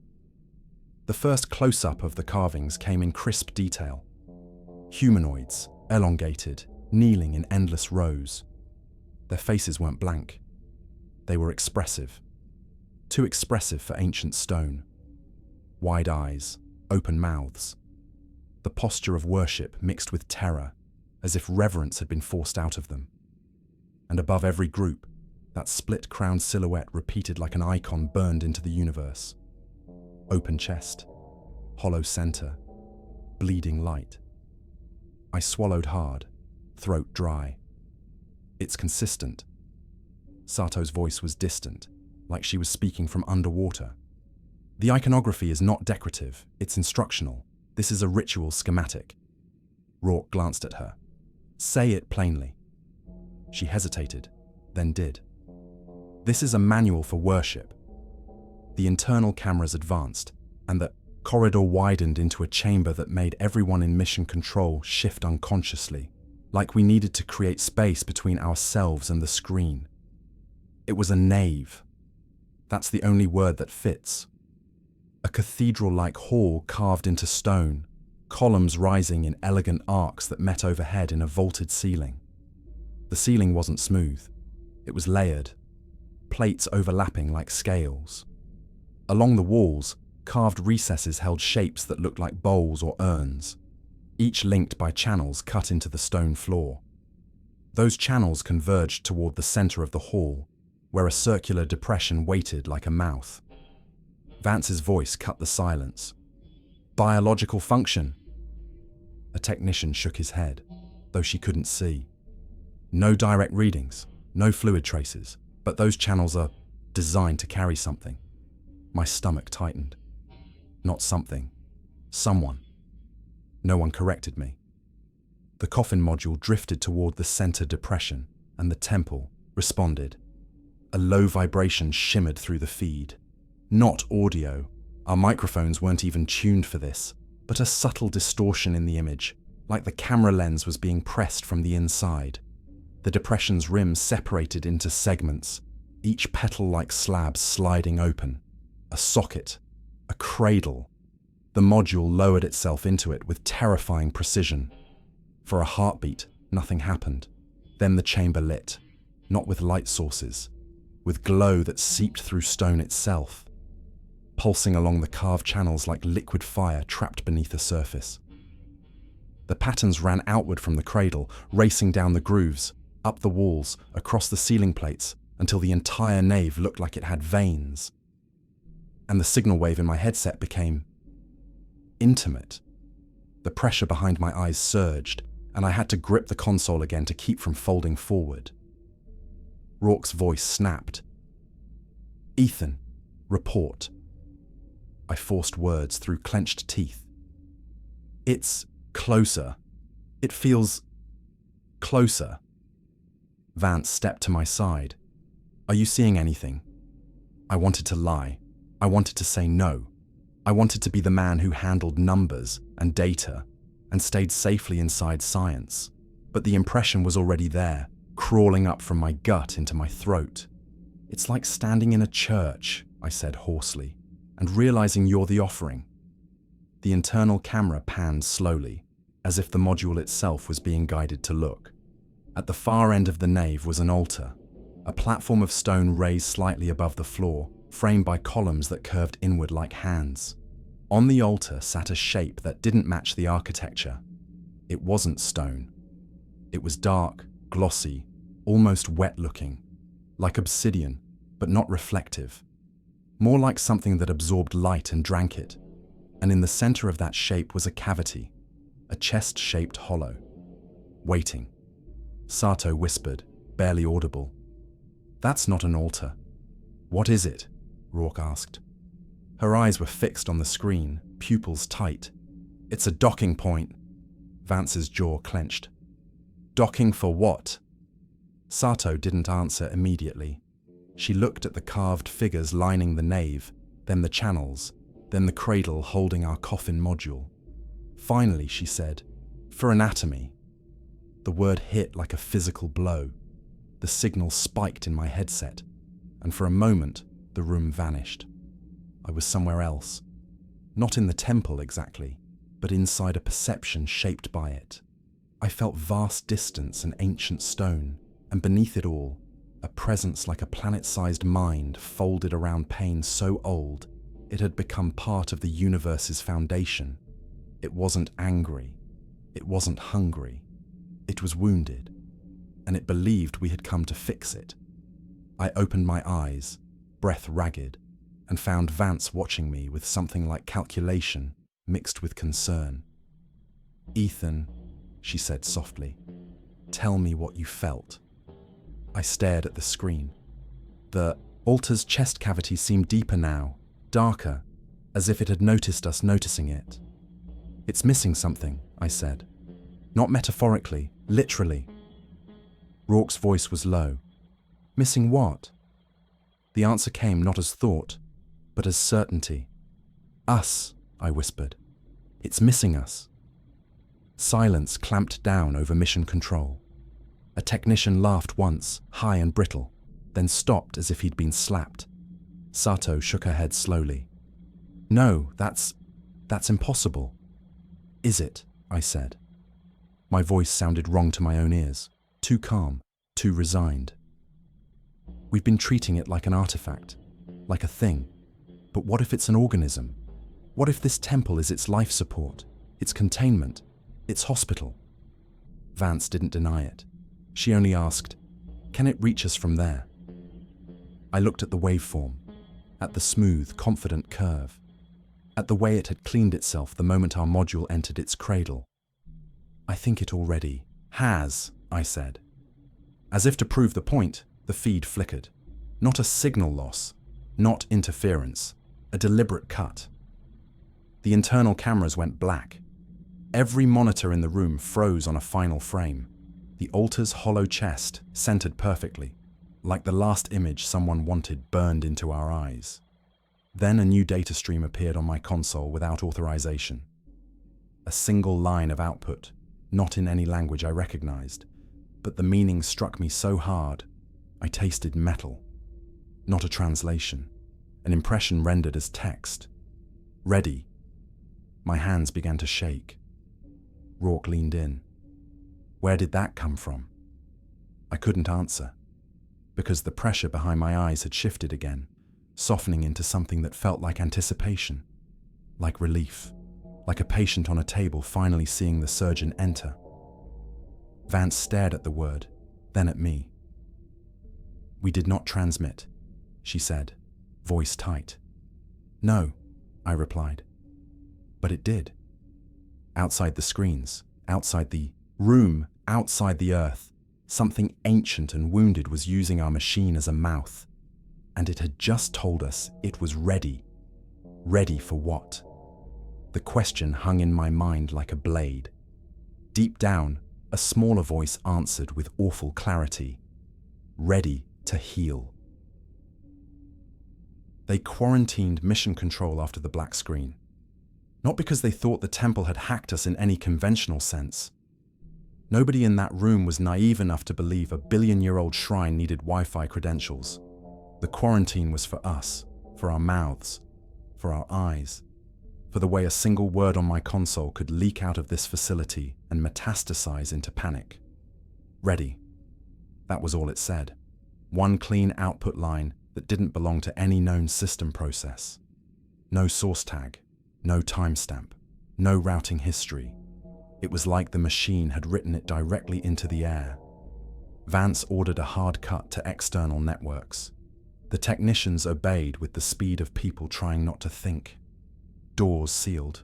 The first close-up of the carvings came in crisp detail. Humanoids, elongated, kneeling in endless rows. Their faces weren't blank. They were expressive. Too expressive for ancient stone. Wide eyes, open mouths. The posture of worship mixed with terror, as if reverence had been forced out of them. And above every group, that split-crowned silhouette repeated like an icon burned into the universe. Open chest, hollow center, bleeding light. I swallowed hard, throat dry. "It's consistent." Sato's voice was distant, like she was speaking from underwater. "The iconography is not decorative, it's instructional. This is a ritual schematic." Rourke glanced at her. "Say it plainly." She hesitated, then did. "This is a manual for worship." The internal cameras advanced, and the corridor widened into a chamber that made everyone in mission control shift unconsciously, like we needed to create space between ourselves and the screen. It was a nave. That's the only word that fits. A cathedral-like hall carved into stone, columns rising in elegant arcs that met overhead in a vaulted ceiling. The ceiling wasn't smooth. It was layered, plates overlapping like scales. Along the walls, carved recesses held shapes that looked like bowls or urns, each linked by channels cut into the stone floor. Those channels converged toward the center of the hall, where a circular depression waited like a mouth. Vance's voice cut the silence. "Biological function." A technician shook his head, though she couldn't see. "No direct readings, no fluid traces, but those channels are designed to carry something." My stomach tightened. Not something. Someone. No one corrected me. The coffin module drifted toward the center depression, and the temple responded. A low vibration shimmered through the feed. Not audio. Our microphones weren't even tuned for this, but a subtle distortion in the image, like the camera lens was being pressed from the inside. The depression's rim separated into segments, each petal-like slab sliding open. A socket. A cradle. The module lowered itself into it with terrifying precision. For a heartbeat, nothing happened. Then the chamber lit, not with light sources, with glow that seeped through stone itself, pulsing along the carved channels like liquid fire trapped beneath the surface. The patterns ran outward from the cradle, racing down the grooves, up the walls, across the ceiling plates, until the entire nave looked like it had veins. And the signal wave in my headset became intimate. The pressure behind my eyes surged, and I had to grip the console again to keep from folding forward. Rourke's voice snapped. "Ethan, Report. I forced words through clenched teeth. It's closer. It feels closer. Vance stepped to my side. Are you seeing anything? I wanted to lie. I wanted to say no. I wanted to be the man who handled numbers and data and stayed safely inside science. But the impression was already there, crawling up from my gut into my throat. It's like standing in a church, I said hoarsely, and realizing you're the offering. The internal camera panned slowly, as if the module itself was being guided to look. At the far end of the nave was an altar, a platform of stone raised slightly above the floor, framed by columns that curved inward like hands. On the altar sat a shape that didn't match the architecture. It wasn't stone. It was dark, glossy, almost wet-looking, like obsidian, but not reflective. More like something that absorbed light and drank it. And in the center of that shape was a cavity, a chest-shaped hollow. Waiting. Sato whispered, barely audible. That's not an altar. What is it? Rourke asked. Her eyes were fixed on the screen, pupils tight. It's a docking point. Vance's jaw clenched. Docking for what? Sato didn't answer immediately. She looked at the carved figures lining the nave, then the channels, then the cradle holding our coffin module. Finally, she said, for anatomy. The word hit like a physical blow. The signal spiked in my headset, and for a moment, the room vanished. I was somewhere else. Not in the temple exactly, but inside a perception shaped by it. I felt vast distance and ancient stone, and beneath it all, a presence like a planet-sized mind folded around pain so old, it had become part of the universe's foundation. It wasn't angry. It wasn't hungry. It was wounded, and it believed we had come to fix it. I opened my eyes, breath ragged, and found Vance watching me with something like calculation mixed with concern. Ethan, she said softly, tell me what you felt. I stared at the screen. The altar's chest cavity seemed deeper now, darker, as if it had noticed us noticing it. It's missing something, I said. Not metaphorically, literally. Rourke's voice was low. Missing what? The answer came not as thought, but as certainty. Us, I whispered. It's missing us. Silence clamped down over mission control. A technician laughed once, high and brittle, then stopped as if he'd been slapped. Sato shook her head slowly. No, that's impossible. Is it? I said. My voice sounded wrong to my own ears, too calm, too resigned. We've been treating it like an artifact, like a thing. But what if it's an organism? What if this temple is its life support, its containment, its hospital? Vance didn't deny it. She only asked, can it reach us from there? I looked at the waveform, at the smooth, confident curve, at the way it had cleaned itself the moment our module entered its cradle. I think it already has, I said. As if to prove the point, the feed flickered. Not a signal loss, not interference, a deliberate cut. The internal cameras went black. Every monitor in the room froze on a final frame. The altar's hollow chest centered perfectly, like the last image someone wanted burned into our eyes. Then a new data stream appeared on my console without authorization. A single line of output, not in any language I recognized, but the meaning struck me so hard, I tasted metal. Not a translation, an impression rendered as text. Ready. My hands began to shake. Rourke leaned in. Where did that come from? I couldn't answer, because the pressure behind my eyes had shifted again, softening into something that felt like anticipation, like relief, like a patient on a table finally seeing the surgeon enter. Vance stared at the word, then at me. We did not transmit, she said, voice tight. No, I replied. But it did. Outside the screens, outside the room, outside the earth, something ancient and wounded was using our machine as a mouth. and it had just told us it was ready. Ready for what? The question hung in my mind like a blade. Deep down, a smaller voice answered with awful clarity. Ready to heal. They quarantined Mission Control after the black screen. Not because they thought the temple had hacked us in any conventional sense. Nobody in that room was naive enough to believe a billion-year-old shrine needed Wi-Fi credentials. The quarantine was for us, for our mouths, for our eyes, for the way a single word on my console could leak out of this facility and metastasize into panic. Ready. That was all it said. One clean output line that didn't belong to any known system process. No source tag, no timestamp, no routing history. It was like the machine had written it directly into the air. Vance ordered a hard cut to external networks. The technicians obeyed with the speed of people trying not to think. Doors sealed.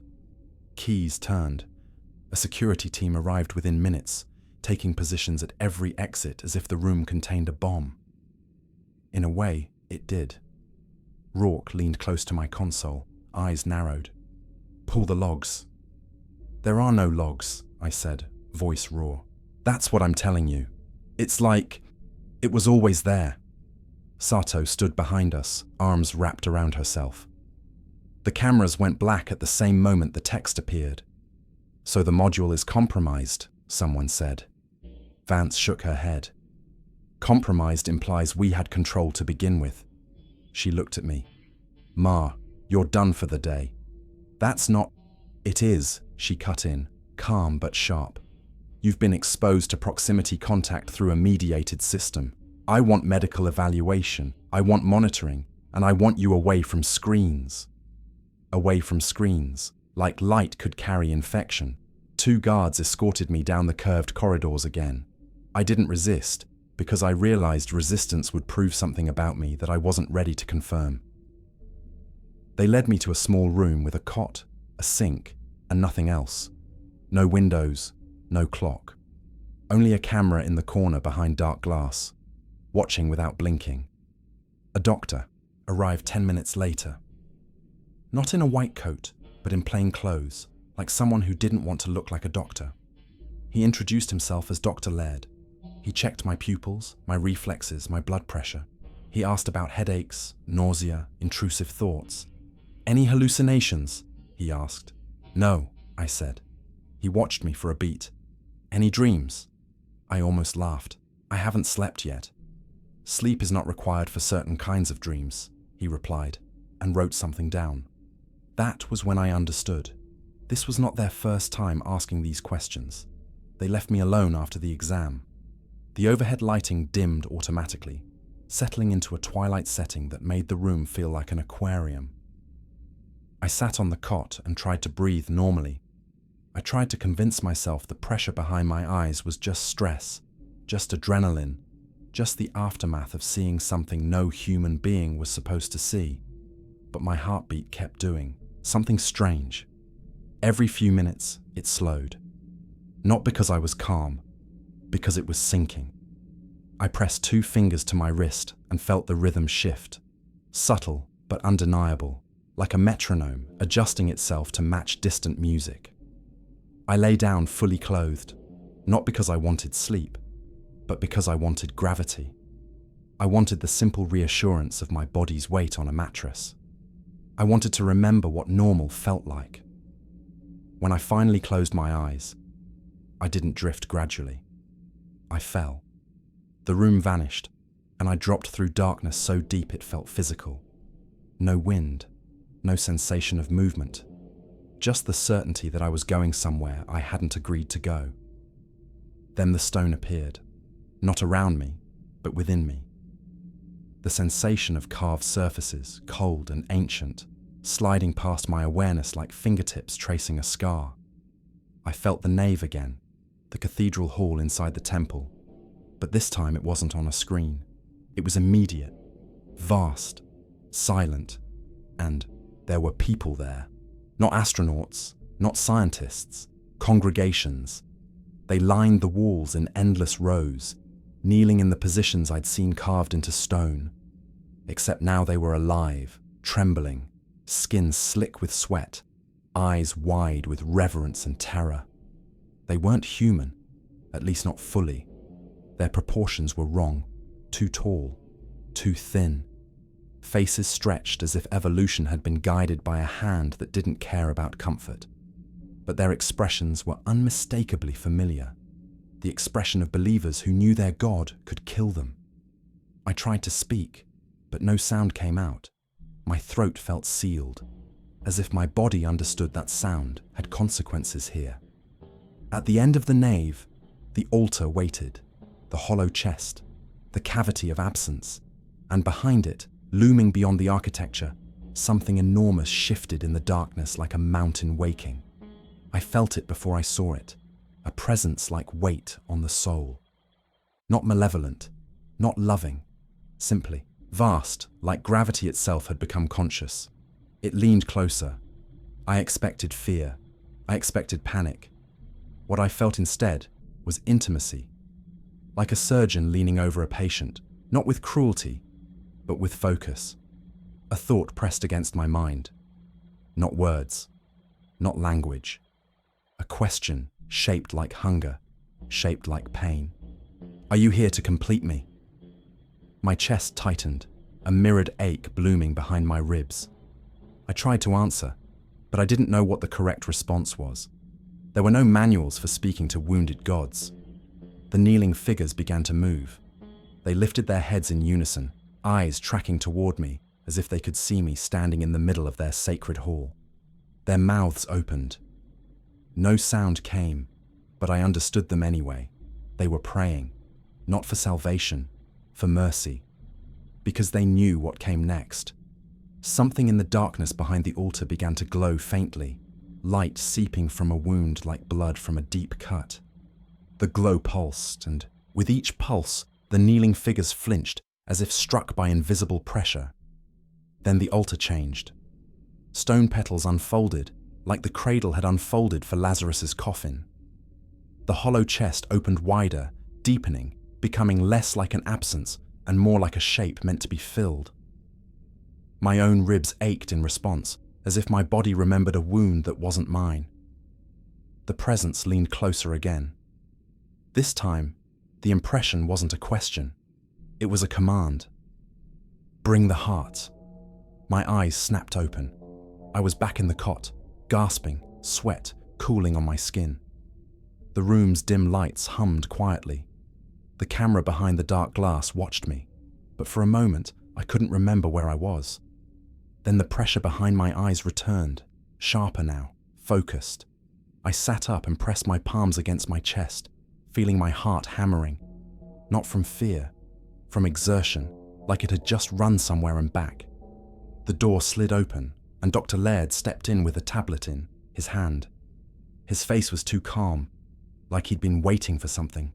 Keys turned. A security team arrived within minutes, taking positions at every exit as if the room contained a bomb. In a way, it did. Rourke leaned close to my console, eyes narrowed. Pull the logs. There are no logs, I said, voice raw. That's what I'm telling you. It's like it was always there. Sato stood behind us, arms wrapped around herself. The cameras went black at the same moment the text appeared. So the module is compromised, someone said. Vance shook her head. Compromised implies we had control to begin with. She looked at me. Ma, you're done for the day. That's not... It is, she cut in, calm but sharp. You've been exposed to proximity contact through a mediated system. I want medical evaluation, I want monitoring, and I want you away from screens. Away from screens, like light could carry infection. 2 guards escorted me down the curved corridors again. I didn't resist, because I realized resistance would prove something about me that I wasn't ready to confirm. They led me to a small room with a cot, a sink, and nothing else. No windows, no clock. Only a camera in the corner behind dark glass, watching without blinking. A doctor arrived 10 minutes later. Not in a white coat, but in plain clothes, like someone who didn't want to look like a doctor. He introduced himself as Dr. Laird. He checked my pupils, my reflexes, my blood pressure. He asked about headaches, nausea, intrusive thoughts. Any hallucinations? He asked. No, I said. He watched me for a beat. Any dreams? I almost laughed. I haven't slept yet. Sleep is not required for certain kinds of dreams, he replied, and wrote something down. That was when I understood. This was not their first time asking these questions. They left me alone after the exam. The overhead lighting dimmed automatically, settling into a twilight setting that made the room feel like an aquarium. I sat on the cot and tried to breathe normally. I tried to convince myself the pressure behind my eyes was just stress, just adrenaline, just the aftermath of seeing something no human being was supposed to see. But my heartbeat kept doing something strange. Every few minutes, it slowed. Not because I was calm, because it was sinking. I pressed 2 fingers to my wrist and felt the rhythm shift, subtle but undeniable, like a metronome adjusting itself to match distant music. I lay down fully clothed, not because I wanted sleep, but because I wanted gravity. I wanted the simple reassurance of my body's weight on a mattress. I wanted to remember what normal felt like. When I finally closed my eyes, I didn't drift gradually. I fell. The room vanished, and I dropped through darkness so deep it felt physical. No wind, no sensation of movement, just the certainty that I was going somewhere I hadn't agreed to go. Then the stone appeared, not around me, but within me. The sensation of carved surfaces, cold and ancient, sliding past my awareness like fingertips tracing a scar. I felt the nave again, the cathedral hall inside the temple, but this time it wasn't on a screen. It was immediate, vast, silent, and there were people there. Not astronauts, not scientists, congregations. They lined the walls in endless rows, kneeling in the positions I'd seen carved into stone. except now they were alive, trembling, skin slick with sweat, eyes wide with reverence and terror. They weren't human, at least not fully. Their proportions were wrong, too tall, too thin. Faces stretched as if evolution had been guided by a hand that didn't care about comfort. But their expressions were unmistakably familiar, the expression of believers who knew their God could kill them. I tried to speak, but no sound came out. My throat felt sealed, as if my body understood that sound had consequences here. At the end of the nave, the altar waited, the hollow chest, the cavity of absence, and behind it, looming beyond the architecture, something enormous shifted in the darkness like a mountain waking. I felt it before I saw it, a presence like weight on the soul. Not malevolent, not loving, simply vast, like gravity itself had become conscious. It leaned closer. I expected fear. I expected panic. What I felt instead was intimacy, like a surgeon leaning over a patient, not with cruelty, but with focus. A thought pressed against my mind. Not words, not language. A question shaped like hunger, shaped like pain. Are you here to complete me? My chest tightened, a mirrored ache blooming behind my ribs. I tried to answer, but I didn't know what the correct response was. There were no manuals for speaking to wounded gods. The kneeling figures began to move. They lifted their heads in unison, eyes tracking toward me as if they could see me standing in the middle of their sacred hall. Their mouths opened. No sound came, but I understood them anyway. They were praying, not for salvation, for mercy, because they knew what came next. Something in the darkness behind the altar began to glow faintly, light seeping from a wound like blood from a deep cut. The glow pulsed, and with each pulse, the kneeling figures flinched as if struck by invisible pressure. Then the altar changed. Stone petals unfolded, like the cradle had unfolded for Lazarus's coffin. The hollow chest opened wider, deepening, becoming less like an absence and more like a shape meant to be filled. My own ribs ached in response, as if my body remembered a wound that wasn't mine. The presence leaned closer again. This time, the impression wasn't a question. It was a command. Bring the heart. My eyes snapped open. I was back in the cot, gasping, sweat cooling on my skin. The room's dim lights hummed quietly. The camera behind the dark glass watched me, but for a moment I couldn't remember where I was. Then the pressure behind my eyes returned, sharper now, focused. I sat up and pressed my palms against my chest, feeling my heart hammering. Not from fear, from exertion, like it had just run somewhere and back. The door slid open, and Dr. Laird stepped in with a tablet in his hand. His face was too calm, like he'd been waiting for something.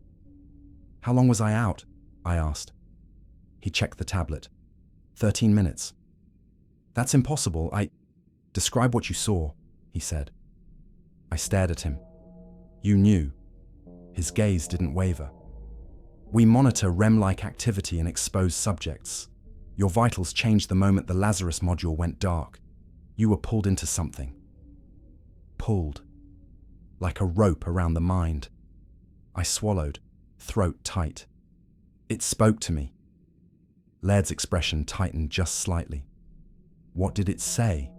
"How long was I out?" I asked. He checked the tablet. 13 minutes. "That's impossible. Describe what you saw," he said. I stared at him. "You knew." His gaze didn't waver. "We monitor REM-like activity in exposed subjects. Your vitals changed the moment the Lazarus module went dark. You were pulled into something." Pulled. Like a rope around the mind. I swallowed, throat tight. It spoke to me. Laird's expression tightened just slightly. What did it say?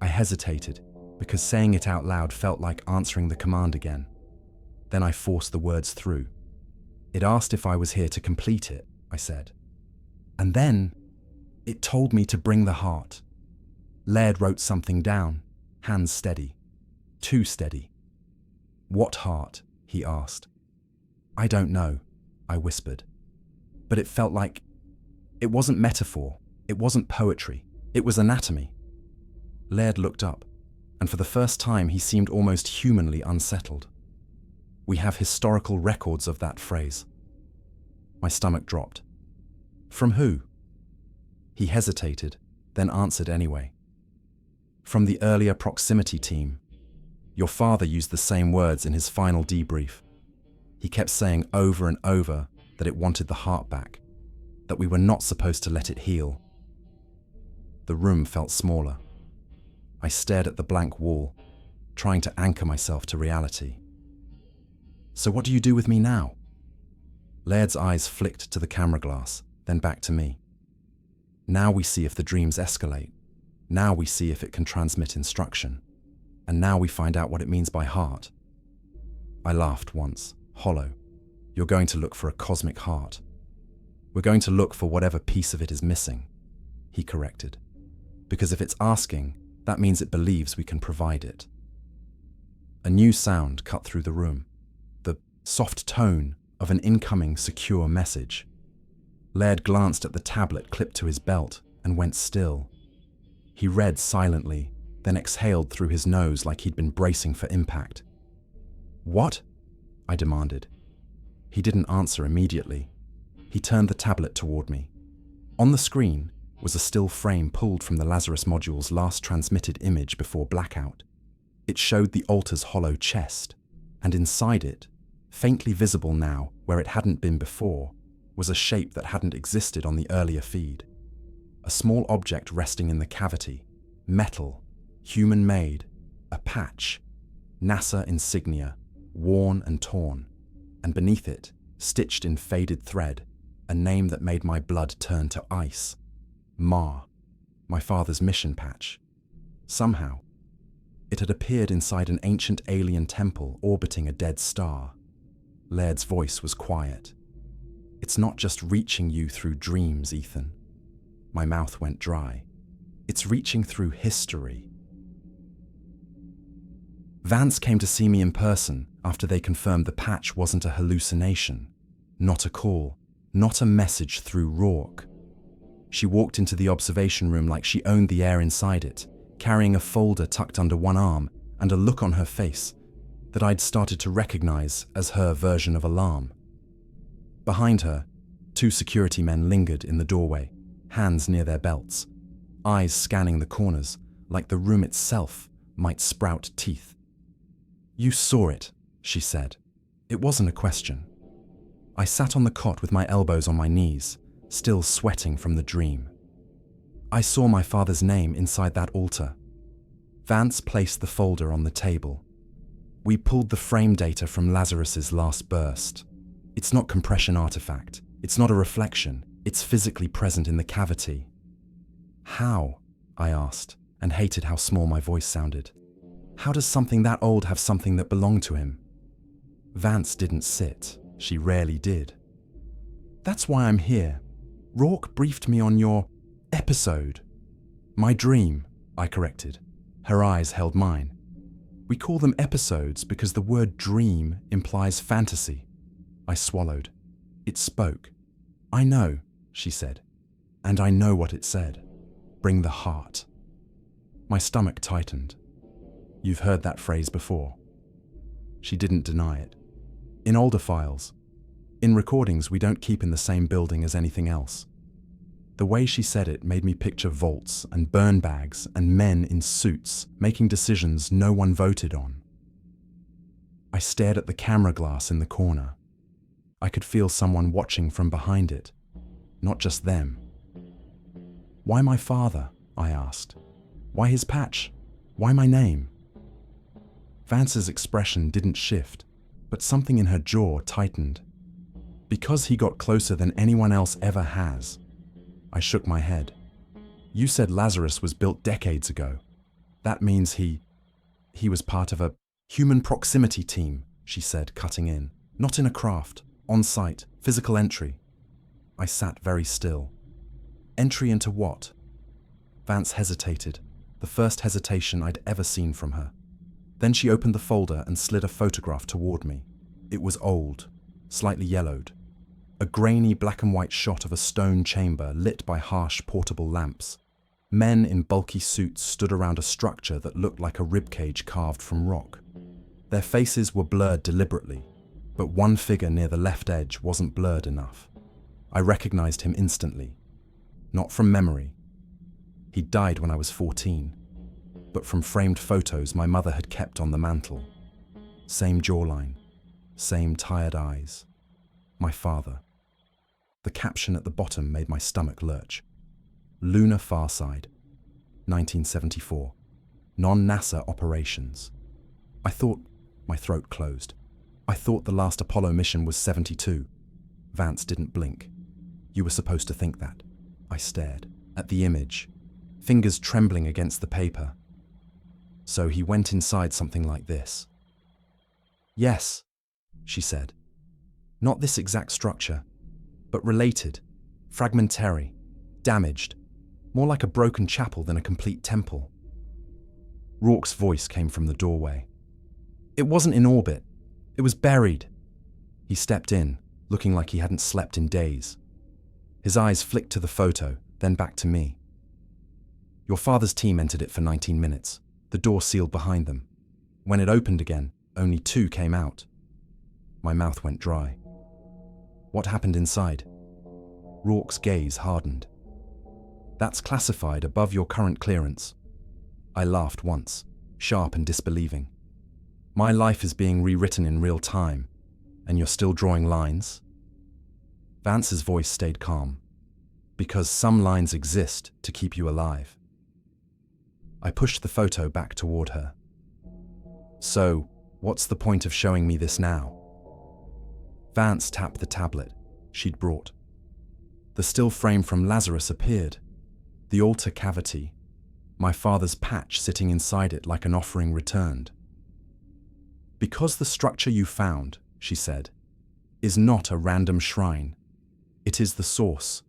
I hesitated, because saying it out loud felt like answering the command again. Then I forced the words through. "It asked if I was here to complete it," I said. "And then it told me to bring the heart." Laird wrote something down, hands steady. Too steady. "What heart?" he asked. "I don't know," I whispered. But it felt like it wasn't metaphor, it wasn't poetry, it was anatomy. Laird looked up, and for the first time he seemed almost humanly unsettled. "We have historical records of that phrase." My stomach dropped. "From who?" He hesitated, then answered anyway. "From the earlier proximity team. Your father used the same words in his final debrief. He kept saying over and over that it wanted the heart back. that we were not supposed to let it heal. The room felt smaller. I stared at the blank wall, trying to anchor myself to reality. So what do you do with me now? Laird's eyes flicked to the camera glass, then back to me. Now we see if the dreams escalate. Now we see if it can transmit instruction. And now we find out what it means by heart. I laughed once, hollow. You're going to look for a cosmic heart. We're going to look for whatever piece of it is missing, he corrected. Because if it's asking, that means it believes we can provide it. A new sound cut through the room. The soft tone of an incoming secure message. Laird glanced at the tablet clipped to his belt and went still. He read silently, then exhaled through his nose like he'd been bracing for impact. What? I demanded. He didn't answer immediately. He turned the tablet toward me. On the screen was a still frame pulled from the Lazarus module's last transmitted image before blackout. It showed the altar's hollow chest, and inside it, faintly visible now where it hadn't been before, was a shape that hadn't existed on the earlier feed. A small object resting in the cavity, metal, human-made, a patch, NASA insignia, worn and torn, and beneath it, stitched in faded thread, a name that made my blood turn to ice. Ma, my father's mission patch. Somehow, it had appeared inside an ancient alien temple orbiting a dead star. Laird's voice was quiet. It's not just reaching you through dreams, Ethan. My mouth went dry. It's reaching through history. Vance came to see me in person after they confirmed the patch wasn't a hallucination, not a call, not a message through Rourke. She walked into the observation room like she owned the air inside it, carrying a folder tucked under one arm and a look on her face that I'd started to recognize as her version of alarm. Behind her, 2 security men lingered in the doorway, hands near their belts, eyes scanning the corners like the room itself might sprout teeth. You saw it, she said. It wasn't a question. I sat on the cot with my elbows on my knees, still sweating from the dream. I saw my father's name inside that altar. Vance placed the folder on the table. We pulled the frame data from Lazarus's last burst. It's not compression artifact. It's not a reflection. It's physically present in the cavity. How? I asked, and hated how small my voice sounded. How does something that old have something that belonged to him? Vance didn't sit. She rarely did. That's why I'm here. Rourke briefed me on your episode. My dream, I corrected. Her eyes held mine. We call them episodes because the word dream implies fantasy. I swallowed. It spoke. I know, she said. And I know what it said. Bring the heart. My stomach tightened. You've heard that phrase before. She didn't deny it. In older files. In recordings we don't keep in the same building as anything else. The way she said it made me picture vaults and burn bags and men in suits making decisions no one voted on. I stared at the camera glass in the corner. I could feel someone watching from behind it, not just them. Why my father? I asked. Why his patch? Why my name? Vance's expression didn't shift, but something in her jaw tightened. Because he got closer than anyone else ever has. I shook my head. You said Lazarus was built decades ago. That means he was part of a human proximity team, she said, cutting in. Not in a craft, on site, physical entry. I sat very still. Entry into what? Vance hesitated, the first hesitation I'd ever seen from her. Then she opened the folder and slid a photograph toward me. It was old, slightly yellowed. A grainy black and white shot of a stone chamber lit by harsh portable lamps. Men in bulky suits stood around a structure that looked like a ribcage carved from rock. Their faces were blurred deliberately, but one figure near the left edge wasn't blurred enough. I recognized him instantly. Not from memory. He'd died when I was 14, but from framed photos my mother had kept on the mantle. Same jawline, same tired eyes. My father. The caption at the bottom made my stomach lurch. Lunar Far Side, 1974. Non-NASA operations. My throat closed. I thought the last Apollo mission was 72. Vance didn't blink. You were supposed to think that. I stared at the image, fingers trembling against the paper. So he went inside something like this. Yes, she said. Not this exact structure, but related, fragmentary, damaged, more like a broken chapel than a complete temple. Rourke's voice came from the doorway. It wasn't in orbit. It was buried. He stepped in, looking like he hadn't slept in days. His eyes flicked to the photo, then back to me. Your father's team entered it for 19 minutes. The door sealed behind them. When it opened again, only 2 came out. My mouth went dry. What happened inside? Rourke's gaze hardened. That's classified above your current clearance. I laughed once, sharp and disbelieving. My life is being rewritten in real time, and you're still drawing lines? Vance's voice stayed calm. Because some lines exist to keep you alive. I pushed the photo back toward her. So, what's the point of showing me this now? Vance tapped the tablet she'd brought. The still frame from Lazarus appeared. The altar cavity, my father's patch sitting inside it like an offering returned. Because the structure you found, she said, is not a random shrine. It is the source,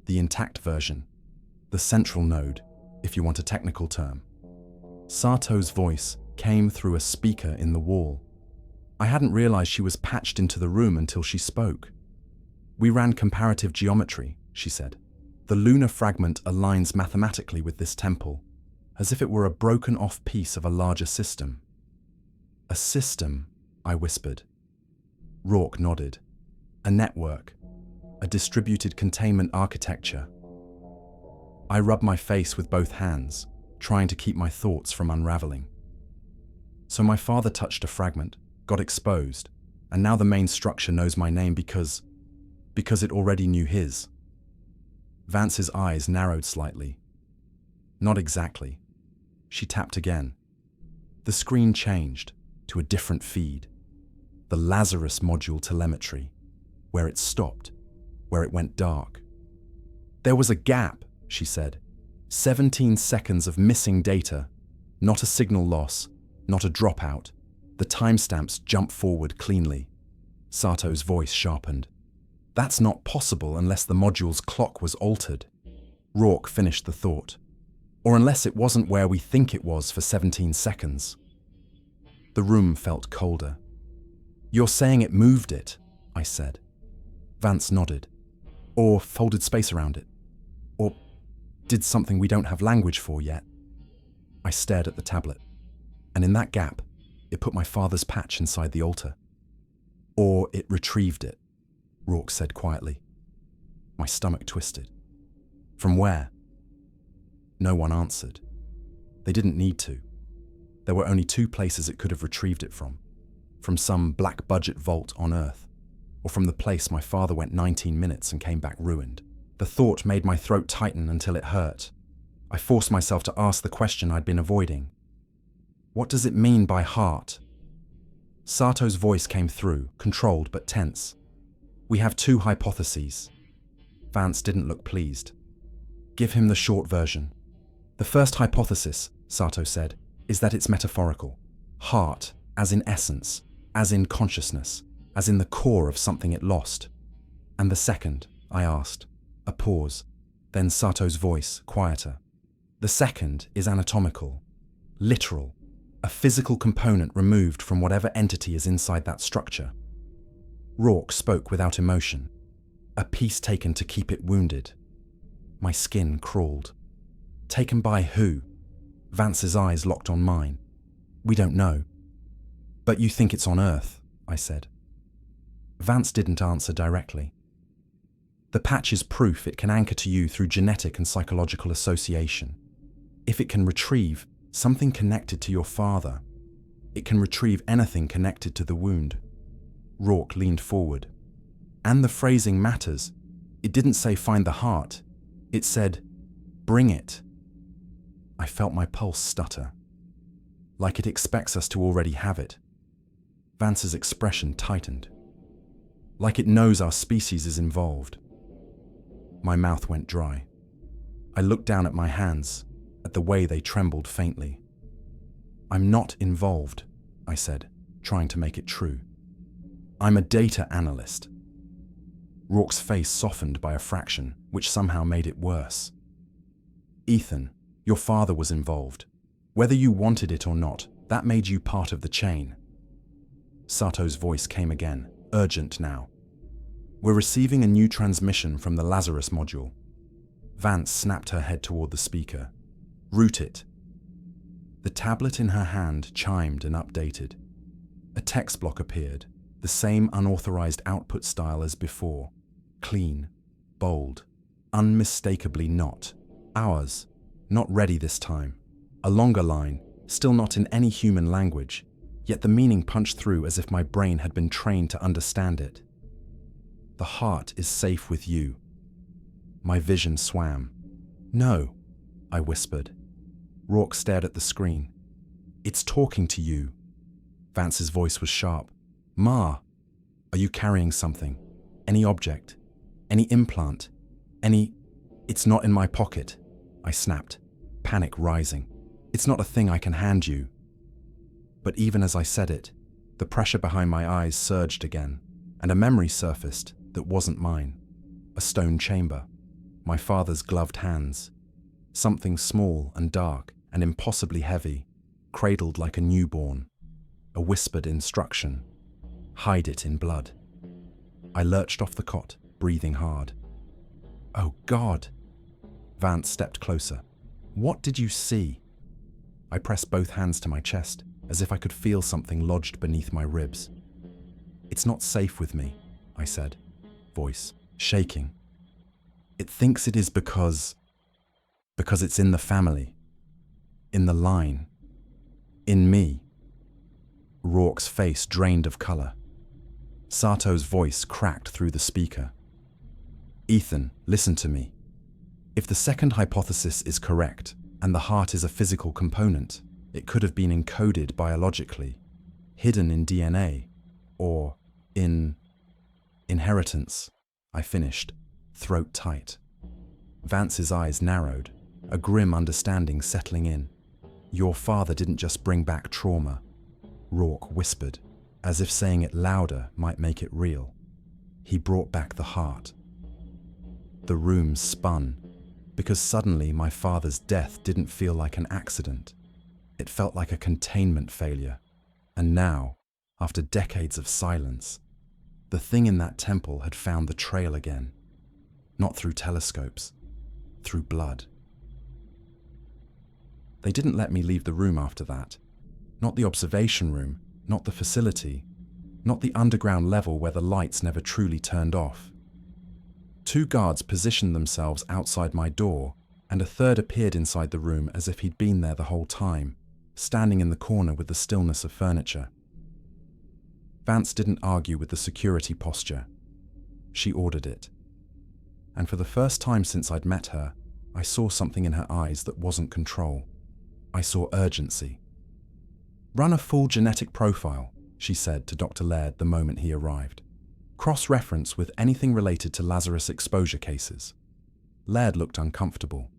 the intact version, the central node, if you want a technical term. Sato's voice came through a speaker in the wall. I hadn't realized she was patched into the room until she spoke. We ran comparative geometry, she said. The lunar fragment aligns mathematically with this temple, as if it were a broken-off piece of a larger system. A system, I whispered. Rourke nodded. A network. A distributed containment architecture. I rubbed my face with both hands, trying to keep my thoughts from unraveling. So my father touched a fragment, got exposed, and now the main structure knows my name because it already knew his. Vance's eyes narrowed slightly. Not exactly. She tapped again. The screen changed to a different feed. The Lazarus module telemetry, where it stopped, where it went dark. There was a gap, she said. 17 seconds of missing data, not a signal loss, not a dropout. The timestamps jump forward cleanly. Sato's voice sharpened. That's not possible unless the module's clock was altered. Rourke finished the thought. Or unless it wasn't where we think it was for 17 seconds. The room felt colder. You're saying it moved it, I said. Vance nodded. Or folded space around it. Or did something we don't have language for yet. I stared at the tablet, and in that gap, it put my father's patch inside the altar. Or it retrieved it, Rourke said quietly. My stomach twisted. From where? No one answered. They didn't need to. There were only 2 places it could have retrieved it from some black-budget vault on Earth, or from the place my father went 19 minutes and came back ruined. The thought made my throat tighten until it hurt. I forced myself to ask the question I'd been avoiding. What does it mean by heart? Sato's voice came through, controlled but tense. We have 2 hypotheses. Vance didn't look pleased. Give him the short version. The first hypothesis, Sato said, is that it's metaphorical. Heart, as in essence, as in consciousness, as in the core of something it lost. And the second, I asked. A pause, then Sato's voice, quieter. The second is anatomical, literal, a physical component removed from whatever entity is inside that structure. Rourke spoke without emotion. A piece taken to keep it wounded. My skin crawled. Taken by who? Vance's eyes locked on mine. We don't know. But you think it's on Earth, I said. Vance didn't answer directly. The patch is proof it can anchor to you through genetic and psychological association. If it can retrieve something connected to your father, it can retrieve anything connected to the wound. Rourke leaned forward. And the phrasing matters. It didn't say find the heart. It said, bring it. I felt my pulse stutter, like it expects us to already have it. Vance's expression tightened, like it knows our species is involved. My mouth went dry. I looked down at my hands, at the way they trembled faintly. I'm not involved, I said, trying to make it true. I'm a data analyst. Rourke's face softened by a fraction, which somehow made it worse. Ethan, your father was involved. Whether you wanted it or not, that made you part of the chain. Sato's voice came again, urgent now. We're receiving a new transmission from the Lazarus module. Vance snapped her head toward the speaker. Root it. The tablet in her hand chimed and updated. A text block appeared, the same unauthorized output style as before. Clean, bold, unmistakably not. Ours, not ready this time. A longer line, still not in any human language, yet the meaning punched through as if my brain had been trained to understand it. The heart is safe with you. My vision swam. No, I whispered. Rourke stared at the screen. It's talking to you. Vance's voice was sharp. Ma, are you carrying something? Any object? Any implant? Any... It's not in my pocket, I snapped, panic rising. It's not a thing I can hand you. But even as I said it, the pressure behind my eyes surged again, and a memory surfaced that wasn't mine. A stone chamber, my father's gloved hands, something small and dark and impossibly heavy, cradled like a newborn, a whispered instruction, hide it in blood. I lurched off the cot, breathing hard. Oh God! Vance stepped closer. What did you see? I pressed both hands to my chest, as if I could feel something lodged beneath my ribs. It's not safe with me, I said, voice shaking. It thinks it is because it's in the family, in the line, in me. Rourke's face drained of color. Sato's voice cracked through the speaker. Ethan, listen to me. If the second hypothesis is correct, and the heart is a physical component, it could have been encoded biologically, hidden in DNA, or in inheritance, I finished, throat tight. Vance's eyes narrowed, a grim understanding settling in. Your father didn't just bring back trauma, Rourke whispered, as if saying it louder might make it real. He brought back the heart. The room spun, because suddenly my father's death didn't feel like an accident. It felt like a containment failure. And now, after decades of silence, the thing in that temple had found the trail again. Not through telescopes, through blood. They didn't let me leave the room after that. Not the observation room, not the facility, not the underground level where the lights never truly turned off. 2 guards positioned themselves outside my door, and a third appeared inside the room as if he'd been there the whole time, standing in the corner with the stillness of furniture. Vance didn't argue with the security posture. She ordered it. And for the first time since I'd met her, I saw something in her eyes that wasn't control. I saw urgency. Run a full genetic profile, she said to Dr. Laird the moment he arrived. Cross-reference with anything related to Lazarus exposure cases. Laird looked uncomfortable.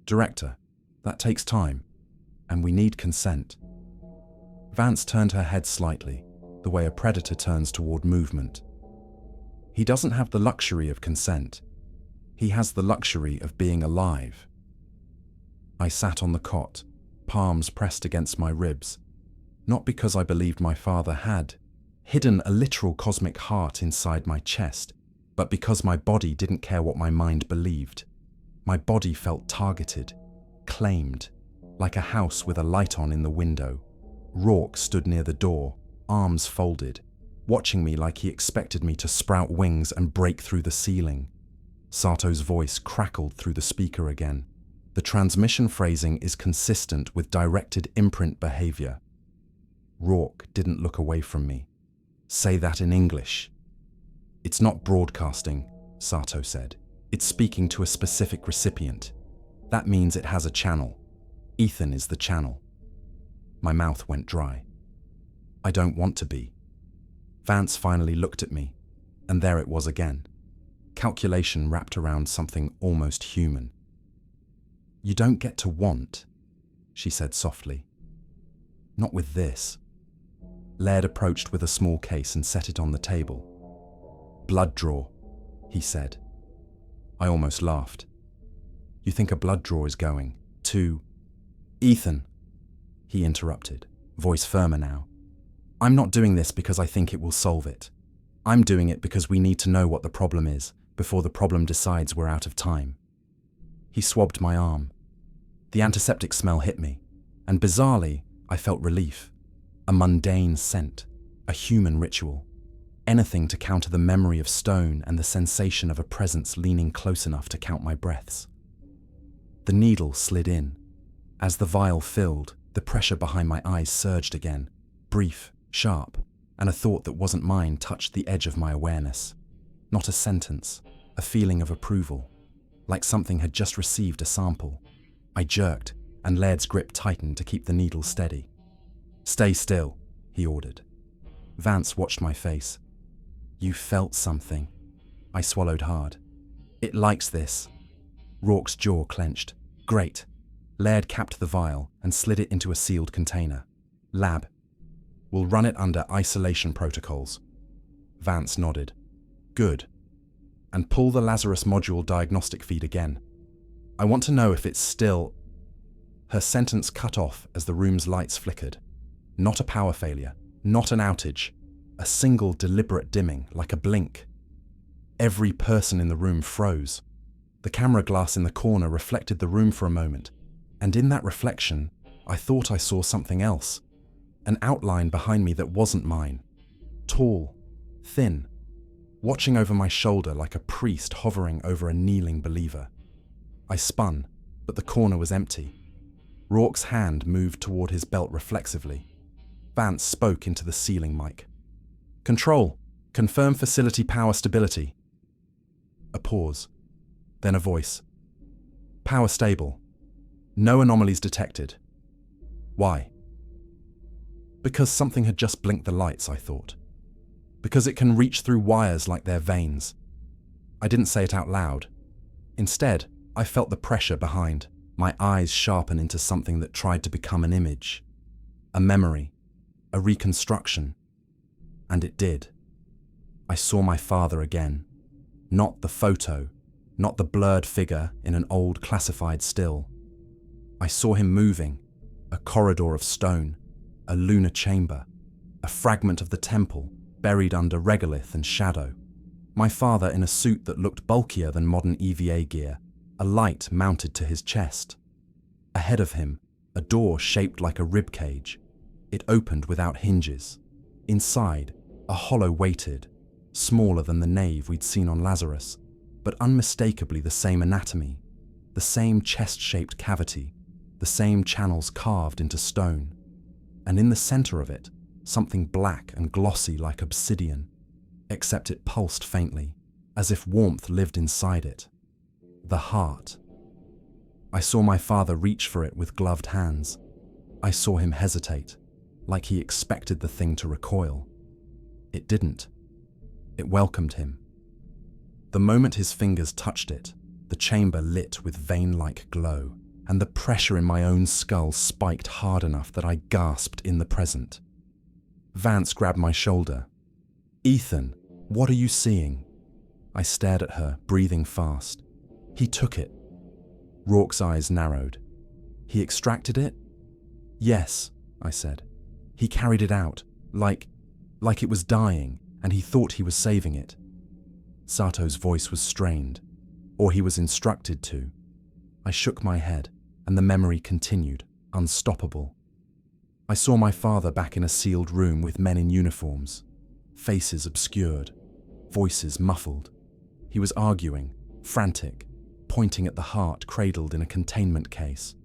Director, that takes time, and we need consent. Vance turned her head slightly, the way a predator turns toward movement. He doesn't have the luxury of consent. He has the luxury of being alive. I sat on the cot, palms pressed against my ribs, not because I believed my father had hidden a literal cosmic heart inside my chest, but because my body didn't care what my mind believed. My body felt targeted, claimed, like a house with a light on in the window. Rourke stood near the door, arms folded, watching me like he expected me to sprout wings and break through the ceiling. Sato's voice crackled through the speaker again. The transmission phrasing is consistent with directed imprint behavior. Rourke didn't look away from me. Say that in English. It's not broadcasting. Sato said. "It's speaking to a specific recipient. That means it has a channel. Ethan is the channel." My mouth went dry. "I don't want to be." Vance finally looked at me, and there it was again. Calculation wrapped around something almost human. "You don't get to want," she said softly. "Not with this." Laird approached with a small case and set it on the table. "Blood draw," he said. I almost laughed. "You think a blood draw is going to—" "Ethan," he interrupted, voice firmer now. "I'm not doing this because I think it will solve it. I'm doing it because we need to know what the problem is before the problem decides we're out of time." He swabbed my arm. The antiseptic smell hit me, and bizarrely, I felt relief. A mundane scent, a human ritual. Anything to counter the memory of stone and the sensation of a presence leaning close enough to count my breaths. The needle slid in. As the vial filled, the pressure behind my eyes surged again, brief, sharp, and a thought that wasn't mine touched the edge of my awareness. Not a sentence, a feeling of approval, like something had just received a sample. I jerked, and Laird's grip tightened to keep the needle steady. "Stay still," he ordered. Vance watched my face. "You felt something." I swallowed hard. "It likes this." Rourke's jaw clenched. "Great." Laird capped the vial and slid it into a sealed container. "Lab. We'll run it under isolation protocols." Vance nodded. "Good. And pull the Lazarus module diagnostic feed again. I want to know if it's still—" Her sentence cut off as the room's lights flickered. Not a power failure, not an outage, a single deliberate dimming, like a blink. Every person in the room froze. The camera glass in the corner reflected the room for a moment, and in that reflection, I thought I saw something else. An outline behind me that wasn't mine. Tall, thin, watching over my shoulder like a priest hovering over a kneeling believer. I spun, but the corner was empty. Rourke's hand moved toward his belt reflexively. Vance spoke into the ceiling mic. "Control, confirm facility power stability." A pause, then a voice. "Power stable. No anomalies detected." "Why?" Because something had just blinked the lights, I thought. Because it can reach through wires like they're veins. I didn't say it out loud. Instead, I felt the pressure behind, my eyes sharpen into something that tried to become an image. A memory. A reconstruction. And it did. I saw my father again. Not the photo, not the blurred figure in an old classified still. I saw him moving, a corridor of stone, a lunar chamber, a fragment of the temple buried under regolith and shadow. My father in a suit that looked bulkier than modern EVA gear, a light mounted to his chest. Ahead of him, a door shaped like a rib cage. It opened without hinges. Inside, a hollow waited, smaller than the nave we'd seen on Lazarus, but unmistakably the same anatomy, the same chest-shaped cavity, the same channels carved into stone. And in the center of it, something black and glossy like obsidian, except it pulsed faintly, as if warmth lived inside it. The heart. I saw my father reach for it with gloved hands. I saw him hesitate, like he expected the thing to recoil. It didn't. It welcomed him. The moment his fingers touched it, the chamber lit with vein-like glow, and the pressure in my own skull spiked hard enough that I gasped in the present. Vance grabbed my shoulder. "Ethan, what are you seeing?" I stared at her, breathing fast. "He took it." Rourke's eyes narrowed. "He extracted it?" "Yes," I said. "He carried it out, like it was dying, and he thought he was saving it." Sato's voice was strained, or he was instructed to. I shook my head, and the memory continued, unstoppable. I saw my father back in a sealed room with men in uniforms, faces obscured, voices muffled. He was arguing, frantic, pointing at the heart cradled in a containment case.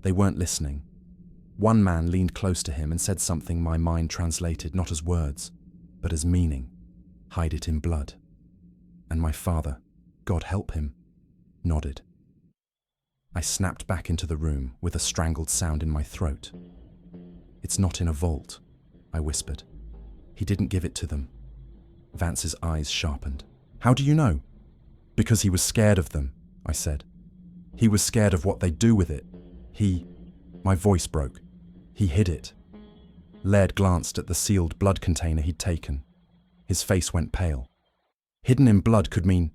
They weren't listening. One man leaned close to him and said something my mind translated not as words, but as meaning. "Hide it in blood." And my father, God help him, nodded. I snapped back into the room with a strangled sound in my throat. It's not in a vault, I whispered. He didn't give it to them. Vance's eyes sharpened. How do you know? Because he was scared of them, I said. He was scared of what they'd do with it. My voice broke. He hid it. Laird glanced at the sealed blood container he'd taken. His face went pale. Hidden in blood could mean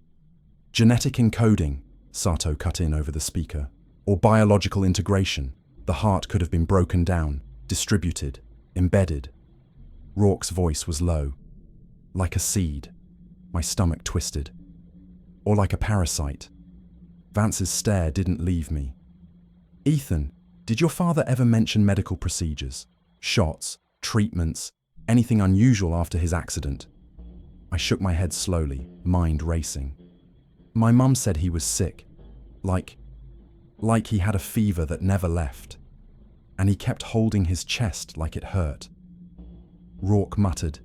genetic encoding, Sato cut in over the speaker, or biological integration. The heart could have been broken down, distributed, embedded. Rourke's voice was low. Like a seed. My stomach twisted. Or like a parasite. Vance's stare didn't leave me. Ethan, did your father ever mention medical procedures? Shots, treatments, anything unusual after his accident? I shook my head slowly, mind racing. My mum said he was sick. Like he had a fever that never left. And he kept holding his chest like it hurt. Rourke muttered,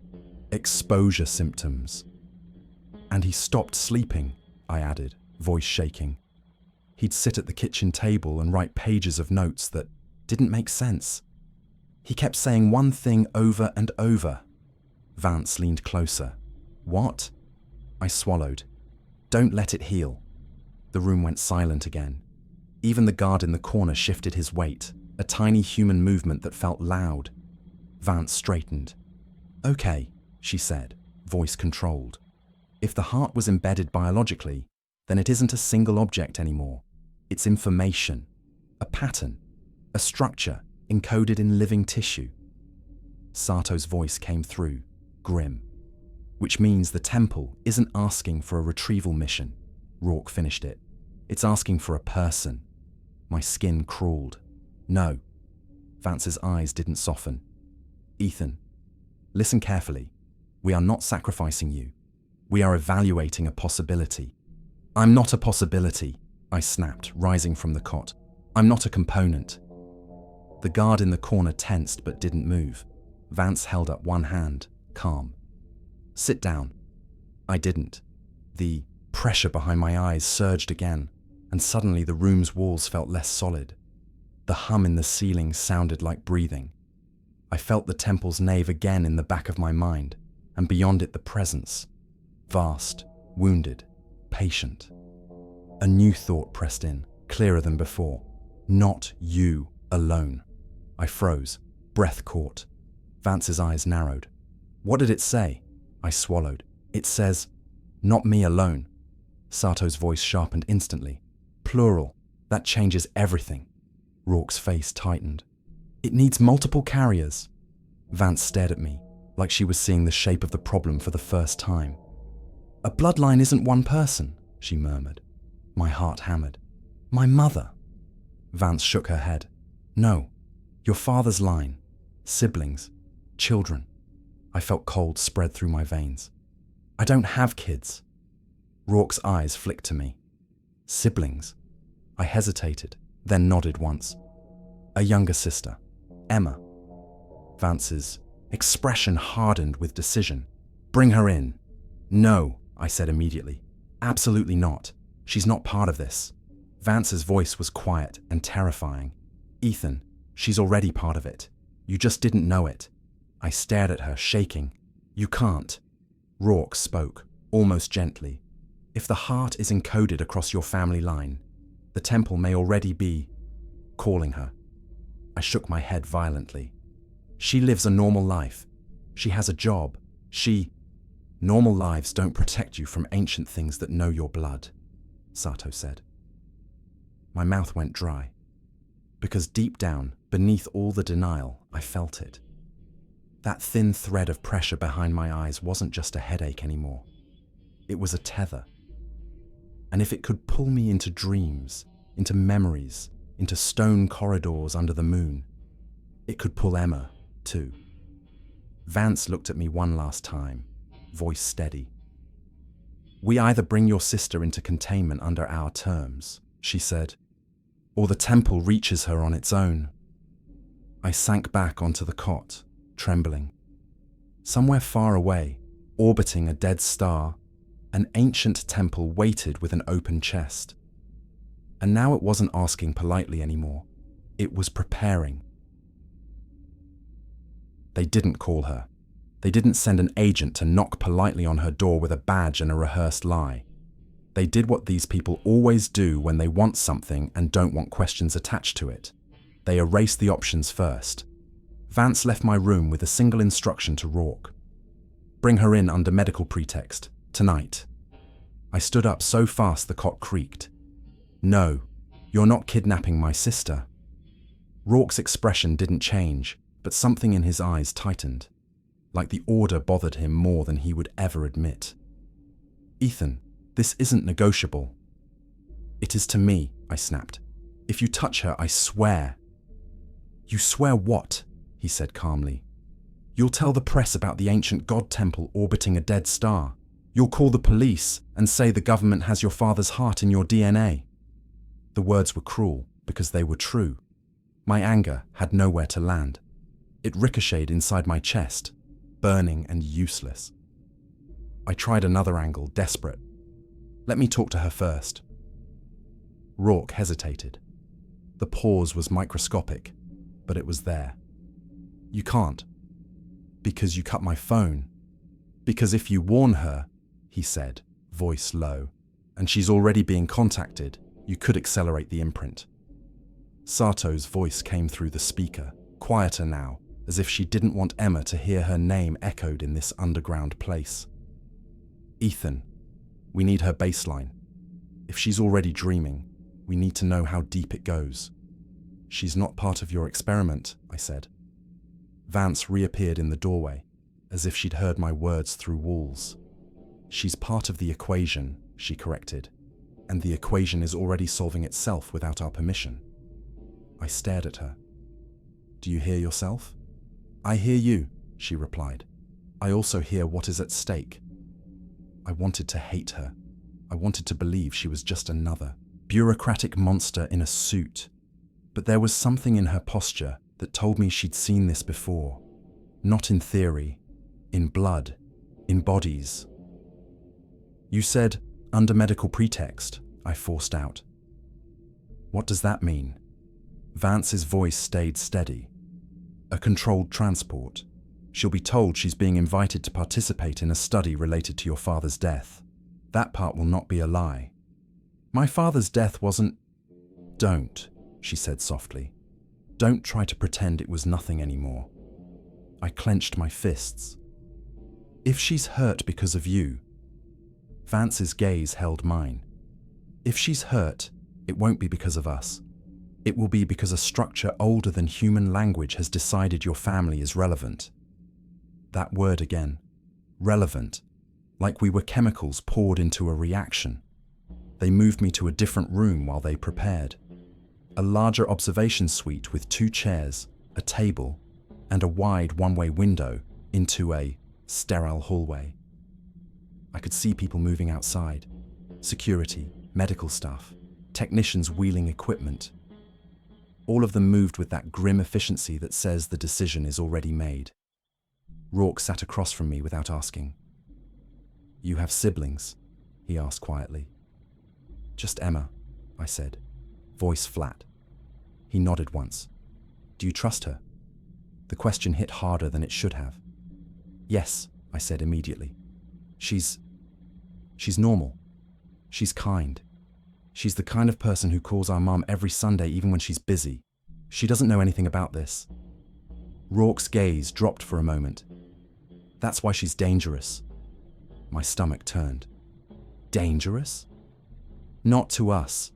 exposure symptoms. And he stopped sleeping, I added, voice shaking. He'd sit at the kitchen table and write pages of notes that didn't make sense. He kept saying one thing over and over. Vance leaned closer. What? I swallowed. Don't let it heal. The room went silent again. Even the guard in the corner shifted his weight, a tiny human movement that felt loud. Vance straightened. Okay, she said, voice controlled. If the heart was embedded biologically, then it isn't a single object anymore. It's information, a pattern, a structure encoded in living tissue. Sato's voice came through, grim. Which means the temple isn't asking for a retrieval mission. Rourke finished it. It's asking for a person. My skin crawled. No. Vance's eyes didn't soften. Ethan, listen carefully. We are not sacrificing you. We are evaluating a possibility. I'm not a possibility, I snapped, rising from the cot. I'm not a component. The guard in the corner tensed but didn't move. Vance held up one hand, calm. Sit down. I didn't. The pressure behind my eyes surged again, and suddenly the room's walls felt less solid. The hum in the ceiling sounded like breathing. I felt the temple's nave again in the back of my mind, and beyond it the presence. Vast, wounded, patient. A new thought pressed in, clearer than before. Not you alone. I froze, breath caught. Vance's eyes narrowed. What did it say? I swallowed. It says, not me alone. Sato's voice sharpened instantly. Plural. That changes everything. Rourke's face tightened. It needs multiple carriers. Vance stared at me, like she was seeing the shape of the problem for the first time. A bloodline isn't one person, she murmured. My heart hammered. My mother. Vance shook her head. No. Your father's line. Siblings. Children. I felt cold spread through my veins. I don't have kids. Rourke's eyes flicked to me. Siblings. I hesitated, then nodded once. A younger sister, Emma. Vance's expression hardened with decision. Bring her in. No, I said immediately. Absolutely not. She's not part of this. Vance's voice was quiet and terrifying. Ethan, she's already part of it. You just didn't know it. I stared at her, shaking. You can't. Rourke spoke, almost gently. If the heart is encoded across your family line, the temple may already be calling her. I shook my head violently. She lives a normal life. She has a job. Normal lives don't protect you from ancient things that know your blood, Sato said. My mouth went dry, because deep down, beneath all the denial, I felt it. That thin thread of pressure behind my eyes wasn't just a headache anymore. It was a tether. And if it could pull me into dreams, into memories, into stone corridors under the moon, it could pull Emma, too. Vance looked at me one last time, voice steady. We either bring your sister into containment under our terms, she said, or the temple reaches her on its own. I sank back onto the cot, trembling. Somewhere far away, orbiting a dead star, An ancient temple waited with an open chest. And now it wasn't asking politely anymore. It was preparing. They didn't call her. They didn't send an agent to knock politely on her door with a badge and a rehearsed lie. They did what these people always do when they want something and don't want questions attached to it. They erased the options first. Vance left my room with a single instruction to Rourke. Bring her in under medical pretext, tonight. I stood up so fast the cot creaked. No, you're not kidnapping my sister. Rourke's expression didn't change, but something in his eyes tightened, like the order bothered him more than he would ever admit. Ethan, this isn't negotiable. It is to me, I snapped. If you touch her, I swear. You swear what? He said calmly. You'll tell the press about the ancient god temple orbiting a dead star. You'll call the police and say the government has your father's heart in your DNA. The words were cruel because they were true. My anger had nowhere to land. It ricocheted inside my chest, burning and useless. I tried another angle, desperate. Let me talk to her first. Rourke hesitated. The pause was microscopic, but it was there. You can't. Because you cut my phone. Because if you warn her, he said, voice low, and she's already being contacted, you could accelerate the imprint. Sato's voice came through the speaker, quieter now, as if she didn't want Emma to hear her name echoed in this underground place. Ethan, we need her baseline. If she's already dreaming, we need to know how deep it goes. She's not part of your experiment, I said. Vance reappeared in the doorway, as if she'd heard my words through walls. She's part of the equation, she corrected, and the equation is already solving itself without our permission. I stared at her. Do you hear yourself? I hear you, she replied. I also hear what is at stake. I wanted to hate her. I wanted to believe she was just another bureaucratic monster in a suit. But there was something in her posture that told me she'd seen this before. Not in theory, in blood, in bodies. You said, under medical pretext, I forced out. What does that mean? Vance's voice stayed steady. A controlled transport. She'll be told she's being invited to participate in a study related to your father's death. That part will not be a lie. My father's death wasn't... Don't, she said softly. Don't try to pretend it was nothing anymore. I clenched my fists. If she's hurt because of you... Vance's gaze held mine. If she's hurt, it won't be because of us. It will be because a structure older than human language has decided your family is relevant. That word again. Relevant. Like we were chemicals poured into a reaction. They moved me to a different room while they prepared. A larger observation suite with 2 chairs, a table, and a wide one-way window into a sterile hallway. I could see people moving outside. Security, medical staff, technicians wheeling equipment. All of them moved with that grim efficiency that says the decision is already made. Rourke sat across from me without asking. You have siblings? He asked quietly. Just Emma, I said, voice flat. He nodded once. Do you trust her? The question hit harder than it should have. Yes, I said immediately. She's normal. She's kind. She's the kind of person who calls our mum every Sunday even when she's busy. She doesn't know anything about this. Rourke's gaze dropped for a moment. That's why she's dangerous. My stomach turned. Dangerous? Not to us,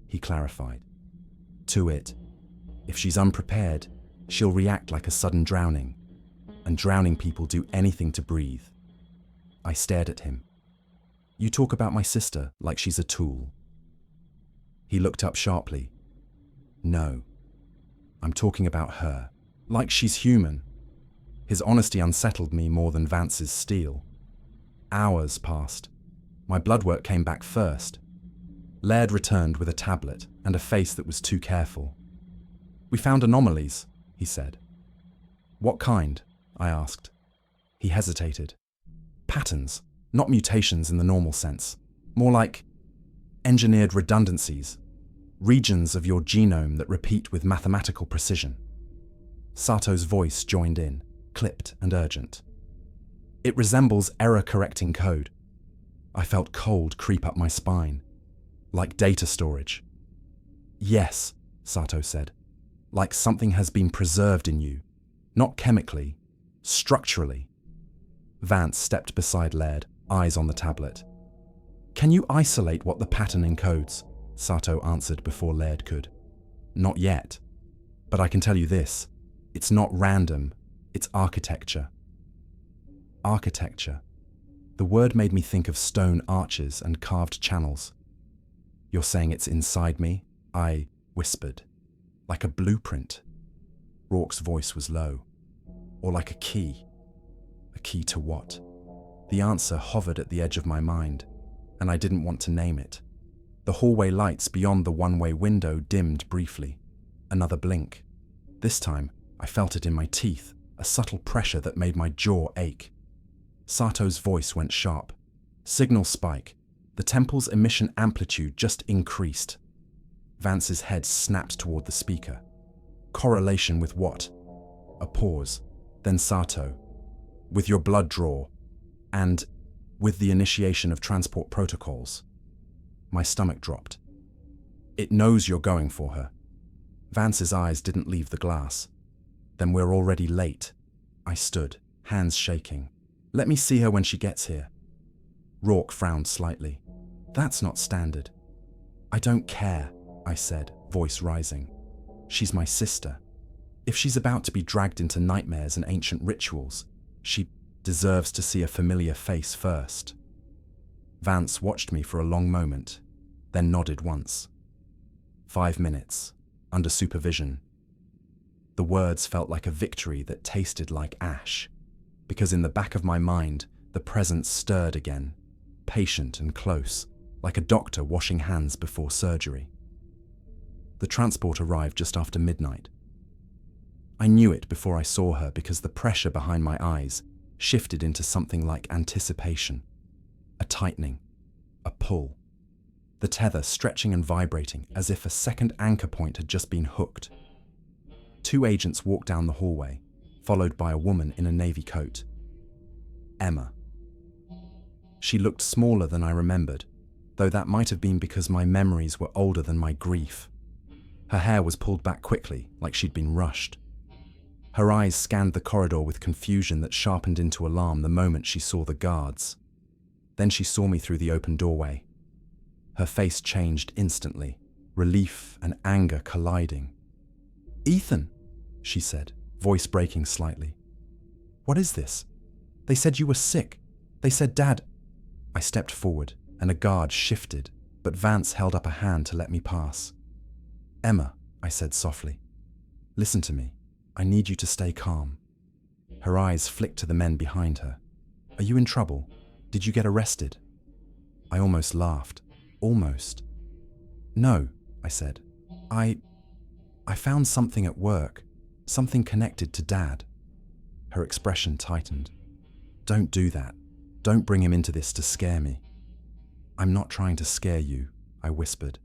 he clarified. To it. If she's unprepared, she'll react like a sudden drowning. And drowning people do anything to breathe. I stared at him. You talk about my sister like she's a tool. He looked up sharply. No. I'm talking about her. Like she's human. His honesty unsettled me more than Vance's steel. Hours passed. My blood work came back first. Laird returned with a tablet and a face that was too careful. We found anomalies, he said. What kind? I asked. He hesitated. Patterns, Not mutations in the normal sense, more like engineered redundancies, regions of your genome that repeat with mathematical precision. Sato's voice joined in, clipped and urgent. It resembles error-correcting code. I felt cold creep up my spine, like data storage. Yes, Sato said, like something has been preserved in you, not chemically, structurally. Vance stepped beside Laird, eyes on the tablet. Can you isolate what the pattern encodes? Sato answered before Laird could. Not yet. But I can tell you this. It's not random. It's architecture. Architecture. The word made me think of stone arches and carved channels. You're saying it's inside me? I whispered. Like a blueprint. Rourke's voice was low. Or like a key. A key to what? The answer hovered at the edge of my mind, and I didn't want to name it. The hallway lights beyond the one-way window dimmed briefly. Another blink. This time, I felt it in my teeth, a subtle pressure that made my jaw ache. Sato's voice went sharp. Signal spike. The temple's emission amplitude just increased. Vance's head snapped toward the speaker. Correlation with what? A pause. Then Sato. With your blood draw. And with the initiation of transport protocols. My stomach dropped. It knows you're going for her. Vance's eyes didn't leave the glass. Then we're already late. I stood, hands shaking. Let me see her when she gets here. Rourke frowned slightly. That's not standard. I don't care, I said, voice rising. She's my sister. If she's about to be dragged into nightmares and ancient rituals, she deserves to see a familiar face first. Vance watched me for a long moment, then nodded once. 5 minutes, under supervision. The words felt like a victory that tasted like ash, because in the back of my mind, the presence stirred again, patient and close, like a doctor washing hands before surgery. The transport arrived just after midnight. I knew it before I saw her because the pressure behind my eyes shifted into something like anticipation, a tightening, a pull, the tether stretching and vibrating as if a second anchor point had just been hooked. 2 agents walked down the hallway, followed by a woman in a navy coat. Emma. She looked smaller than I remembered, though that might have been because my memories were older than my grief. Her hair was pulled back quickly, like she'd been rushed. Her eyes scanned the corridor with confusion that sharpened into alarm the moment she saw the guards. Then she saw me through the open doorway. Her face changed instantly, relief and anger colliding. "Ethan," she said, voice breaking slightly. "What is this? They said you were sick. They said Dad..." I stepped forward, and a guard shifted, but Vance held up a hand to let me pass. "Emma," I said softly, "listen to me. I need you to stay calm." Her eyes flicked to the men behind her. "Are you in trouble? Did you get arrested?" I almost laughed. Almost. "No," I said. I found something at work. Something connected to Dad." Her expression tightened. "Don't do that. Don't bring him into this to scare me." "I'm not trying to scare you," I whispered.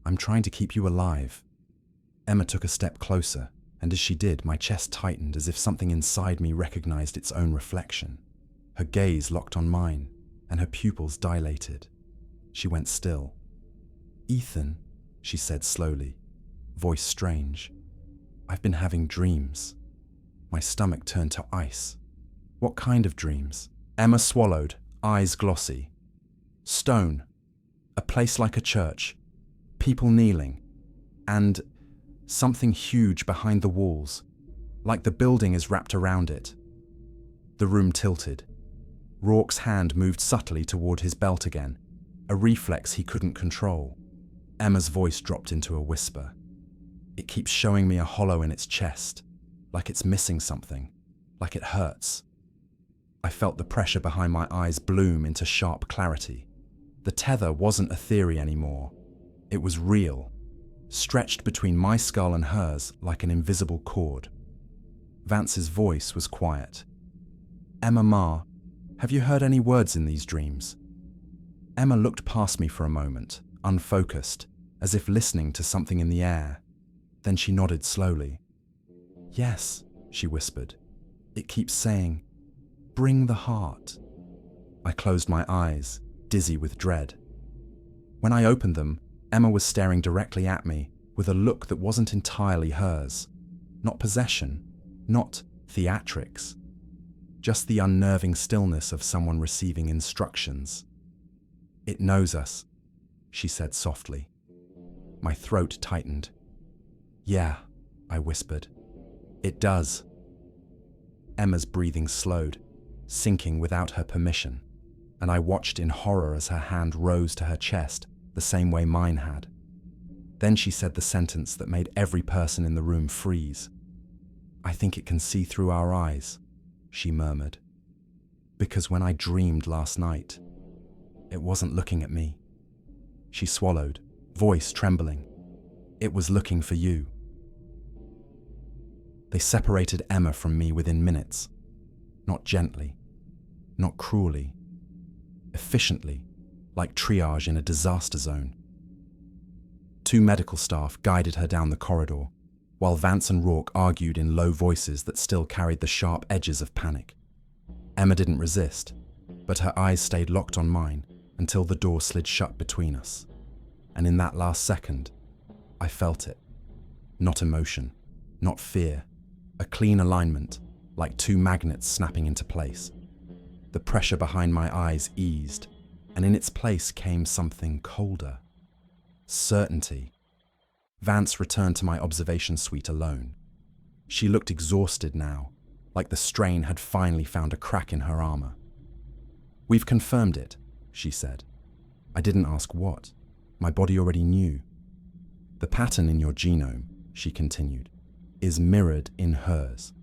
"I'm trying to keep you alive." Emma took a step closer, and as she did, my chest tightened as if something inside me recognized its own reflection. Her gaze locked on mine, and her pupils dilated. She went still. "Ethan," she said slowly, voice strange. "I've been having dreams." My stomach turned to ice. "What kind of dreams?" Emma swallowed, eyes glossy. "Stone. A place like a church. People kneeling. And something huge behind the walls, like the building is wrapped around it." The room tilted. Rourke's hand moved subtly toward his belt again, a reflex he couldn't control. Emma's voice dropped into a whisper. "It keeps showing me a hollow in its chest, like it's missing something, like it hurts." I felt the pressure behind my eyes bloom into sharp clarity. The tether wasn't a theory anymore. It was real, stretched between my skull and hers like an invisible cord. Vance's voice was quiet. "Emma Ma, Have you heard any words in these dreams? Emma looked past me for a moment, unfocused, as if listening to something in the air. Then she nodded slowly. Yes, she whispered. It keeps saying, bring the heart. I closed my eyes, dizzy with dread. When I opened them, Emma was staring directly at me with a look that wasn't entirely hers. Not possession, not theatrics. Just the unnerving stillness of someone receiving instructions. It knows us, she said softly. My throat tightened. Yeah, I whispered. It does. Emma's breathing slowed, sinking without her permission, and I watched in horror as her hand rose to her chest the same way mine had. Then she said the sentence that made every person in the room freeze. I think it can see through our eyes, she murmured. Because when I dreamed last night, it wasn't looking at me. She swallowed, voice trembling. It was looking for you. They separated Emma from me within minutes. Not gently, not cruelly, efficiently, like triage in a disaster zone. 2 medical staff guided her down the corridor, while Vance and Rourke argued in low voices that still carried the sharp edges of panic. Emma didn't resist, but her eyes stayed locked on mine until the door slid shut between us. And in that last second, I felt it. Not emotion, not fear, a clean alignment, like 2 magnets snapping into place. The pressure behind my eyes eased, and in its place came something colder. Certainty. Vance returned to my observation suite alone. She looked exhausted now, like the strain had finally found a crack in her armor. We've confirmed it, she said. I didn't ask what. My body already knew. The pattern in your genome, she continued, is mirrored in hers.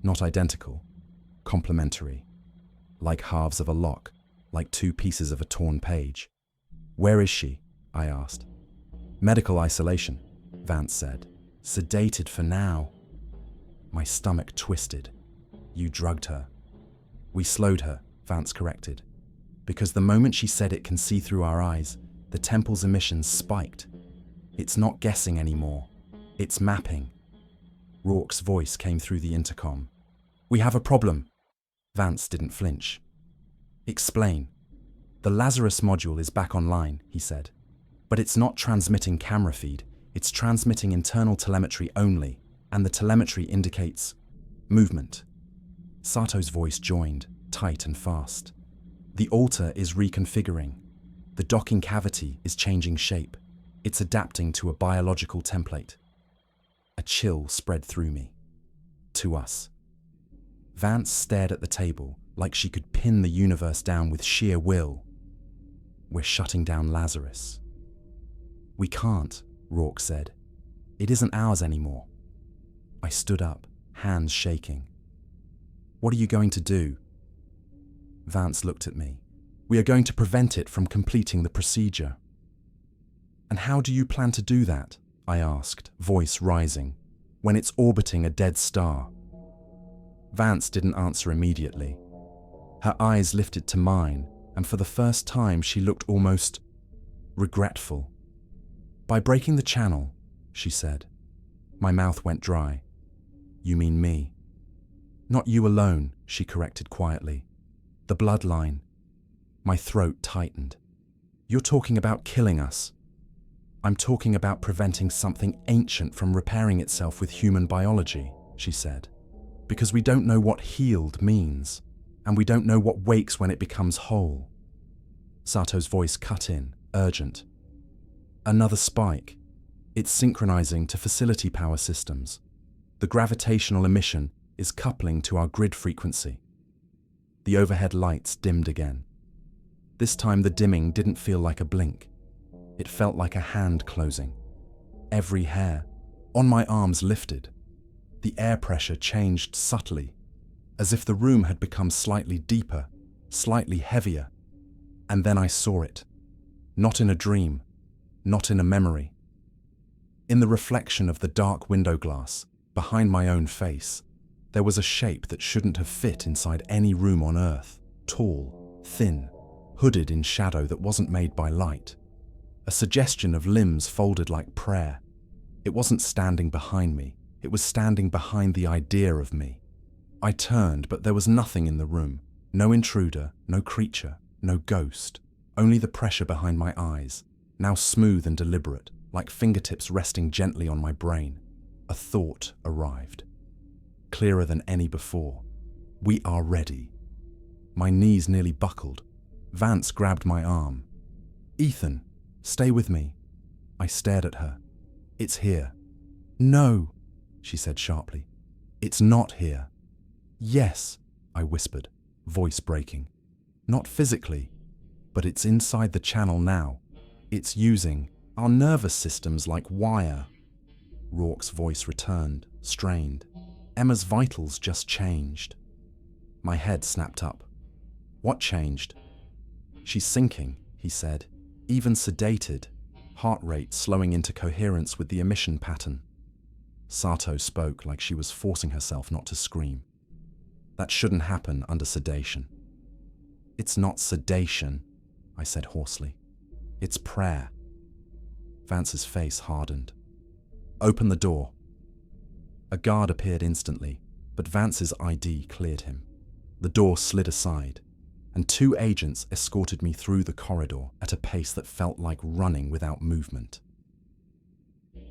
Not identical, complementary. Like halves of a lock, like 2 pieces of a torn page. Where is she? I asked. Medical isolation, Vance said. Sedated for now. My stomach twisted. You drugged her. We slowed her, Vance corrected. Because the moment she said it can see through our eyes, the temple's emissions spiked. It's not guessing anymore. It's mapping. Rourke's voice came through the intercom. We have a problem. Vance didn't flinch. Explain. The Lazarus module is back online, he said. But it's not transmitting camera feed. It's transmitting internal telemetry only, and the telemetry indicates movement. Sato's voice joined, tight and fast. The altar is reconfiguring. The docking cavity is changing shape. It's adapting to a biological template. A chill spread through me. To us. Vance stared at the table like she could pin the universe down with sheer will. We're shutting down Lazarus. We can't, Rourke said. It isn't ours anymore. I stood up, hands shaking. What are you going to do? Vance looked at me. We are going to prevent it from completing the procedure. And how do you plan to do that? I asked, voice rising, when it's orbiting a dead star. Vance didn't answer immediately. Her eyes lifted to mine, and for the first time she looked almost regretful. By breaking the channel, she said. My mouth went dry. You mean me? Not you alone, she corrected quietly. The bloodline. My throat tightened. You're talking about killing us. I'm talking about preventing something ancient from repairing itself with human biology, she said. Because we don't know what healed means, and we don't know what wakes when it becomes whole. Sato's voice cut in, urgent. Another spike. It's synchronizing to facility power systems. The gravitational emission is coupling to our grid frequency. The overhead lights dimmed again. This time the dimming didn't feel like a blink. It felt like a hand closing. Every hair on my arms lifted. The air pressure changed subtly, as if the room had become slightly deeper, slightly heavier. And then I saw it. Not in a dream, not in a memory. In the reflection of the dark window glass, behind my own face, there was a shape that shouldn't have fit inside any room on Earth. tall, thin, hooded in shadow that wasn't made by light. A suggestion of limbs folded like prayer. It wasn't standing behind me, it was standing behind the idea of me. I turned, but there was nothing in the room. No intruder, no creature, no ghost. Only the pressure behind my eyes, now smooth and deliberate, like fingertips resting gently on my brain. A thought arrived. Clearer than any before. We are ready. My knees nearly buckled. Vance grabbed my arm. Ethan, stay with me. I stared at her. It's here. No, she said sharply. It's not here. Yes, I whispered, voice breaking. Not physically, but it's inside the channel now. It's using our nervous systems like wire. Rourke's voice returned, strained. Emma's vitals just changed. My head snapped up. What changed? She's sinking, he said, even sedated, heart rate slowing into coherence with the emission pattern. Sato spoke like she was forcing herself not to scream. That shouldn't happen under sedation. It's not sedation, I said hoarsely. It's prayer. Vance's face hardened. Open the door. A guard appeared instantly, but Vance's ID cleared him. The door slid aside, and 2 agents escorted me through the corridor at a pace that felt like running without movement.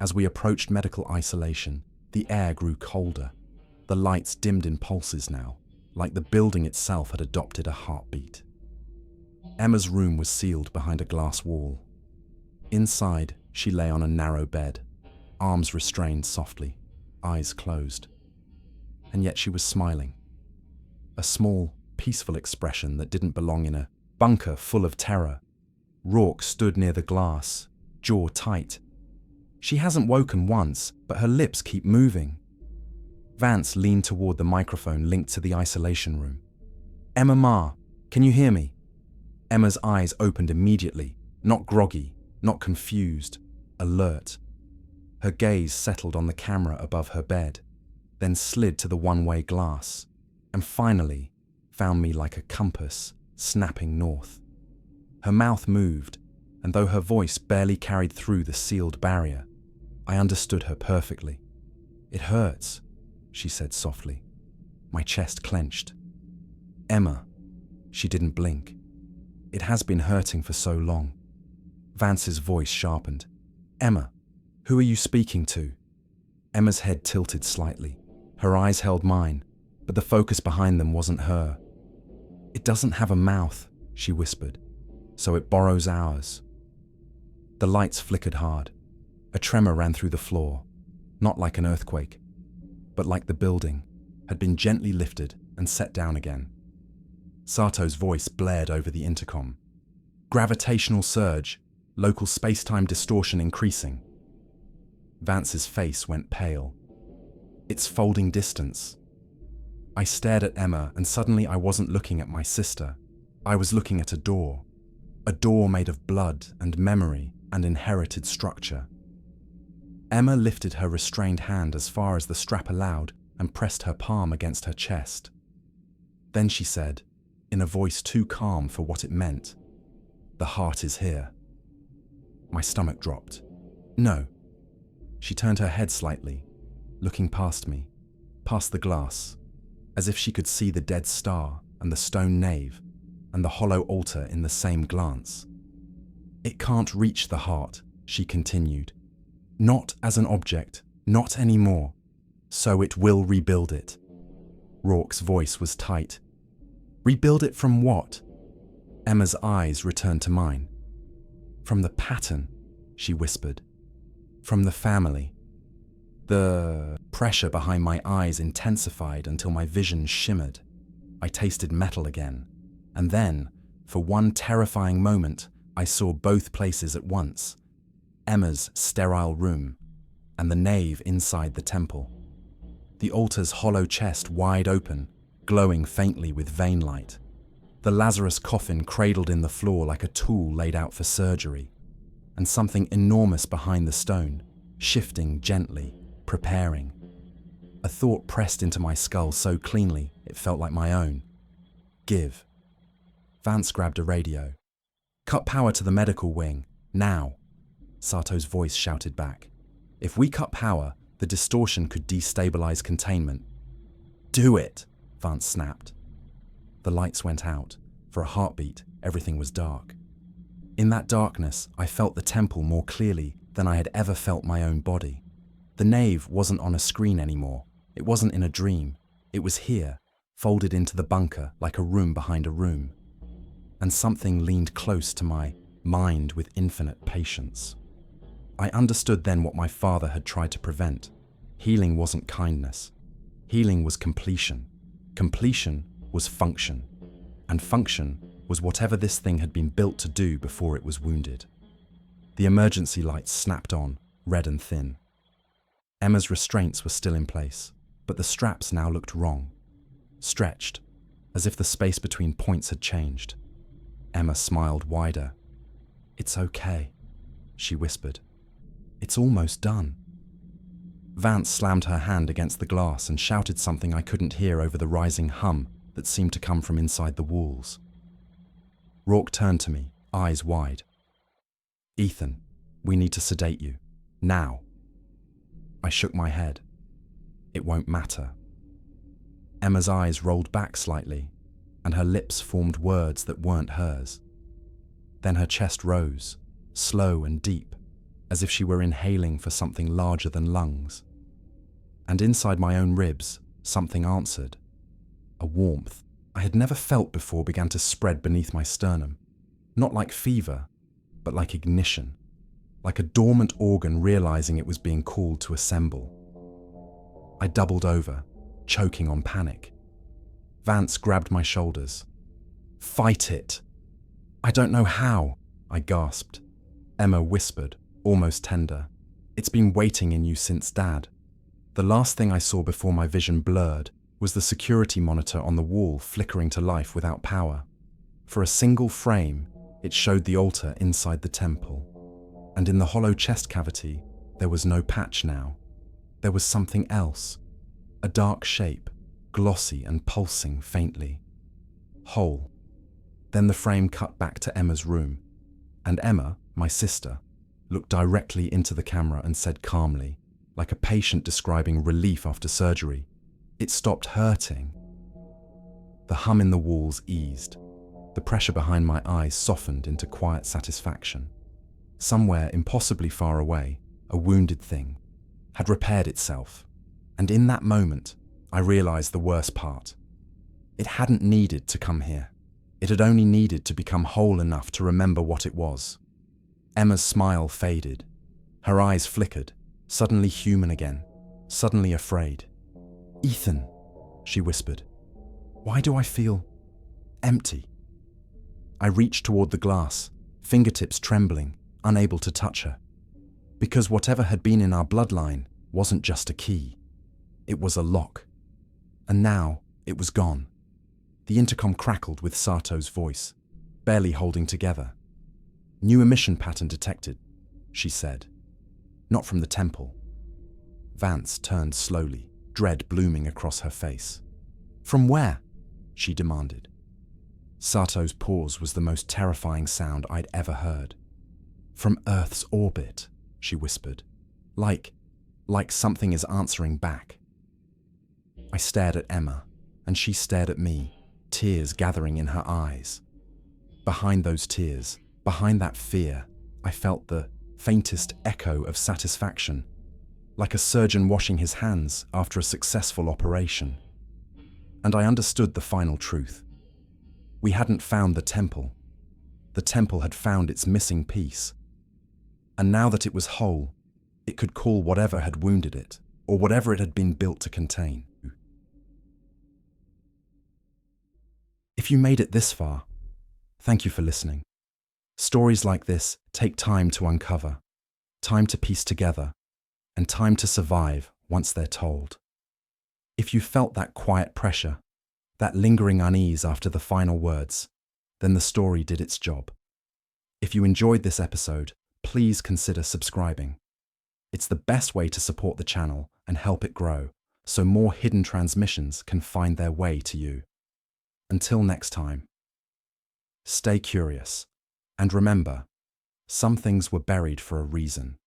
As we approached medical isolation, the air grew colder. The lights dimmed in pulses now, like the building itself had adopted a heartbeat. Emma's room was sealed behind a glass wall. Inside, she lay on a narrow bed, arms restrained softly, eyes closed. And yet she was smiling. A small, peaceful expression that didn't belong in a bunker full of terror. Rourke stood near the glass, jaw tight. She hasn't woken once, but her lips keep moving. Vance leaned toward the microphone linked to the isolation room. Emma Ma, can you hear me? Emma's eyes opened immediately, not groggy, not confused, alert. Her gaze settled on the camera above her bed, then slid to the one-way glass, and finally found me like a compass, snapping north. Her mouth moved, and though her voice barely carried through the sealed barrier, I understood her perfectly. It hurts, she said softly. My chest clenched. Emma, she didn't blink. It has been hurting for so long. Vance's voice sharpened. Emma, who are you speaking to? Emma's head tilted slightly. Her eyes held mine, but the focus behind them wasn't her. It doesn't have a mouth, she whispered, so it borrows ours. The lights flickered hard. A tremor ran through the floor, not like an earthquake, but like the building had been gently lifted and set down again. Sato's voice blared over the intercom. Gravitational surge, local space-time distortion increasing. Vance's face went pale. It's folding distance. I stared at Emma, and suddenly I wasn't looking at my sister. I was looking at a door made of blood and memory and inherited structure. Emma lifted her restrained hand as far as the strap allowed and pressed her palm against her chest. Then she said, in a voice too calm for what it meant, "The heart is here." My stomach dropped. No. She turned her head slightly, looking past me, past the glass, as if she could see the dead star and the stone nave and the hollow altar in the same glance. It can't reach the heart, she continued. Not as an object, not anymore. So it will rebuild it. Rourke's voice was tight. Rebuild it from what? Emma's eyes returned to mine. From the pattern, she whispered. From the family. The pressure behind my eyes intensified until my vision shimmered. I tasted metal again. And then, for one terrifying moment, I saw both places at once. Emma's sterile room, and the nave inside the temple. The altar's hollow chest wide open, glowing faintly with vein light. The Lazarus coffin cradled in the floor like a tool laid out for surgery, and something enormous behind the stone, shifting gently, preparing. A thought pressed into my skull so cleanly it felt like my own. Give. Vance grabbed a radio. "Cut power to the medical wing, now," Sato's voice shouted back. "If we cut power, the distortion could destabilize containment." "Do it," Vance snapped. The lights went out. For a heartbeat, everything was dark. In that darkness, I felt the temple more clearly than I had ever felt my own body. The nave wasn't on a screen anymore. It wasn't in a dream. It was here, folded into the bunker like a room behind a room. And something leaned close to my mind with infinite patience. I understood then what my father had tried to prevent. Healing wasn't kindness. Healing was completion. Completion was function. And function was whatever this thing had been built to do before it was wounded. The emergency lights snapped on, red and thin. Emma's restraints were still in place, but the straps now looked wrong. Stretched, as if the space between points had changed. Emma smiled wider. "It's okay," she whispered. "It's almost done." Vance slammed her hand against the glass and shouted something I couldn't hear over the rising hum that seemed to come from inside the walls. Rourke turned to me, eyes wide. "Ethan, we need to sedate you. Now." I shook my head. "It won't matter." Emma's eyes rolled back slightly, and her lips formed words that weren't hers. Then her chest rose, slow and deep, as if she were inhaling for something larger than lungs. And inside my own ribs, something answered. A warmth I had never felt before began to spread beneath my sternum, not like fever, but like ignition, like a dormant organ realizing it was being called to assemble. I doubled over, choking on panic. Vance grabbed my shoulders. "Fight it!" "I don't know how," I gasped. Emma whispered, almost tender. "It's been waiting in you since Dad." The last thing I saw before my vision blurred was the security monitor on the wall flickering to life without power. For a single frame, it showed the altar inside the temple. And in the hollow chest cavity, there was no patch now. There was something else. A dark shape, glossy and pulsing faintly. Whole. Then the frame cut back to Emma's room. And Emma, my sister, looked directly into the camera and said calmly, like a patient describing relief after surgery, "It stopped hurting." The hum in the walls eased. The pressure behind my eyes softened into quiet satisfaction. Somewhere impossibly far away, a wounded thing had repaired itself. And in that moment, I realized the worst part. It hadn't needed to come here. It had only needed to become whole enough to remember what it was. Emma's smile faded. Her eyes flickered, suddenly human again, suddenly afraid. "Ethan," she whispered, "why do I feel empty?" I reached toward the glass, fingertips trembling, unable to touch her. Because whatever had been in our bloodline wasn't just a key. It was a lock. And now it was gone. The intercom crackled with Sato's voice, barely holding together. "New emission pattern detected," she said. "Not from the temple." Vance turned slowly, dread blooming across her face. "From where?" she demanded. Sato's pause was the most terrifying sound I'd ever heard. "From Earth's orbit," she whispered, like something is answering back. I stared at Emma, and she stared at me, tears gathering in her eyes. Behind those tears, behind that fear, I felt the faintest echo of satisfaction, like a surgeon washing his hands after a successful operation. And I understood the final truth. We hadn't found the temple. The temple had found its missing piece. And now that it was whole, it could call whatever had wounded it, or whatever it had been built to contain. If you made it this far, thank you for listening. Stories like this take time to uncover, time to piece together, and time to survive once they're told. If you felt that quiet pressure, that lingering unease after the final words, then the story did its job. If you enjoyed this episode, please consider subscribing. It's the best way to support the channel and help it grow, so more hidden transmissions can find their way to you. Until next time. Stay curious. And remember, some things were buried for a reason.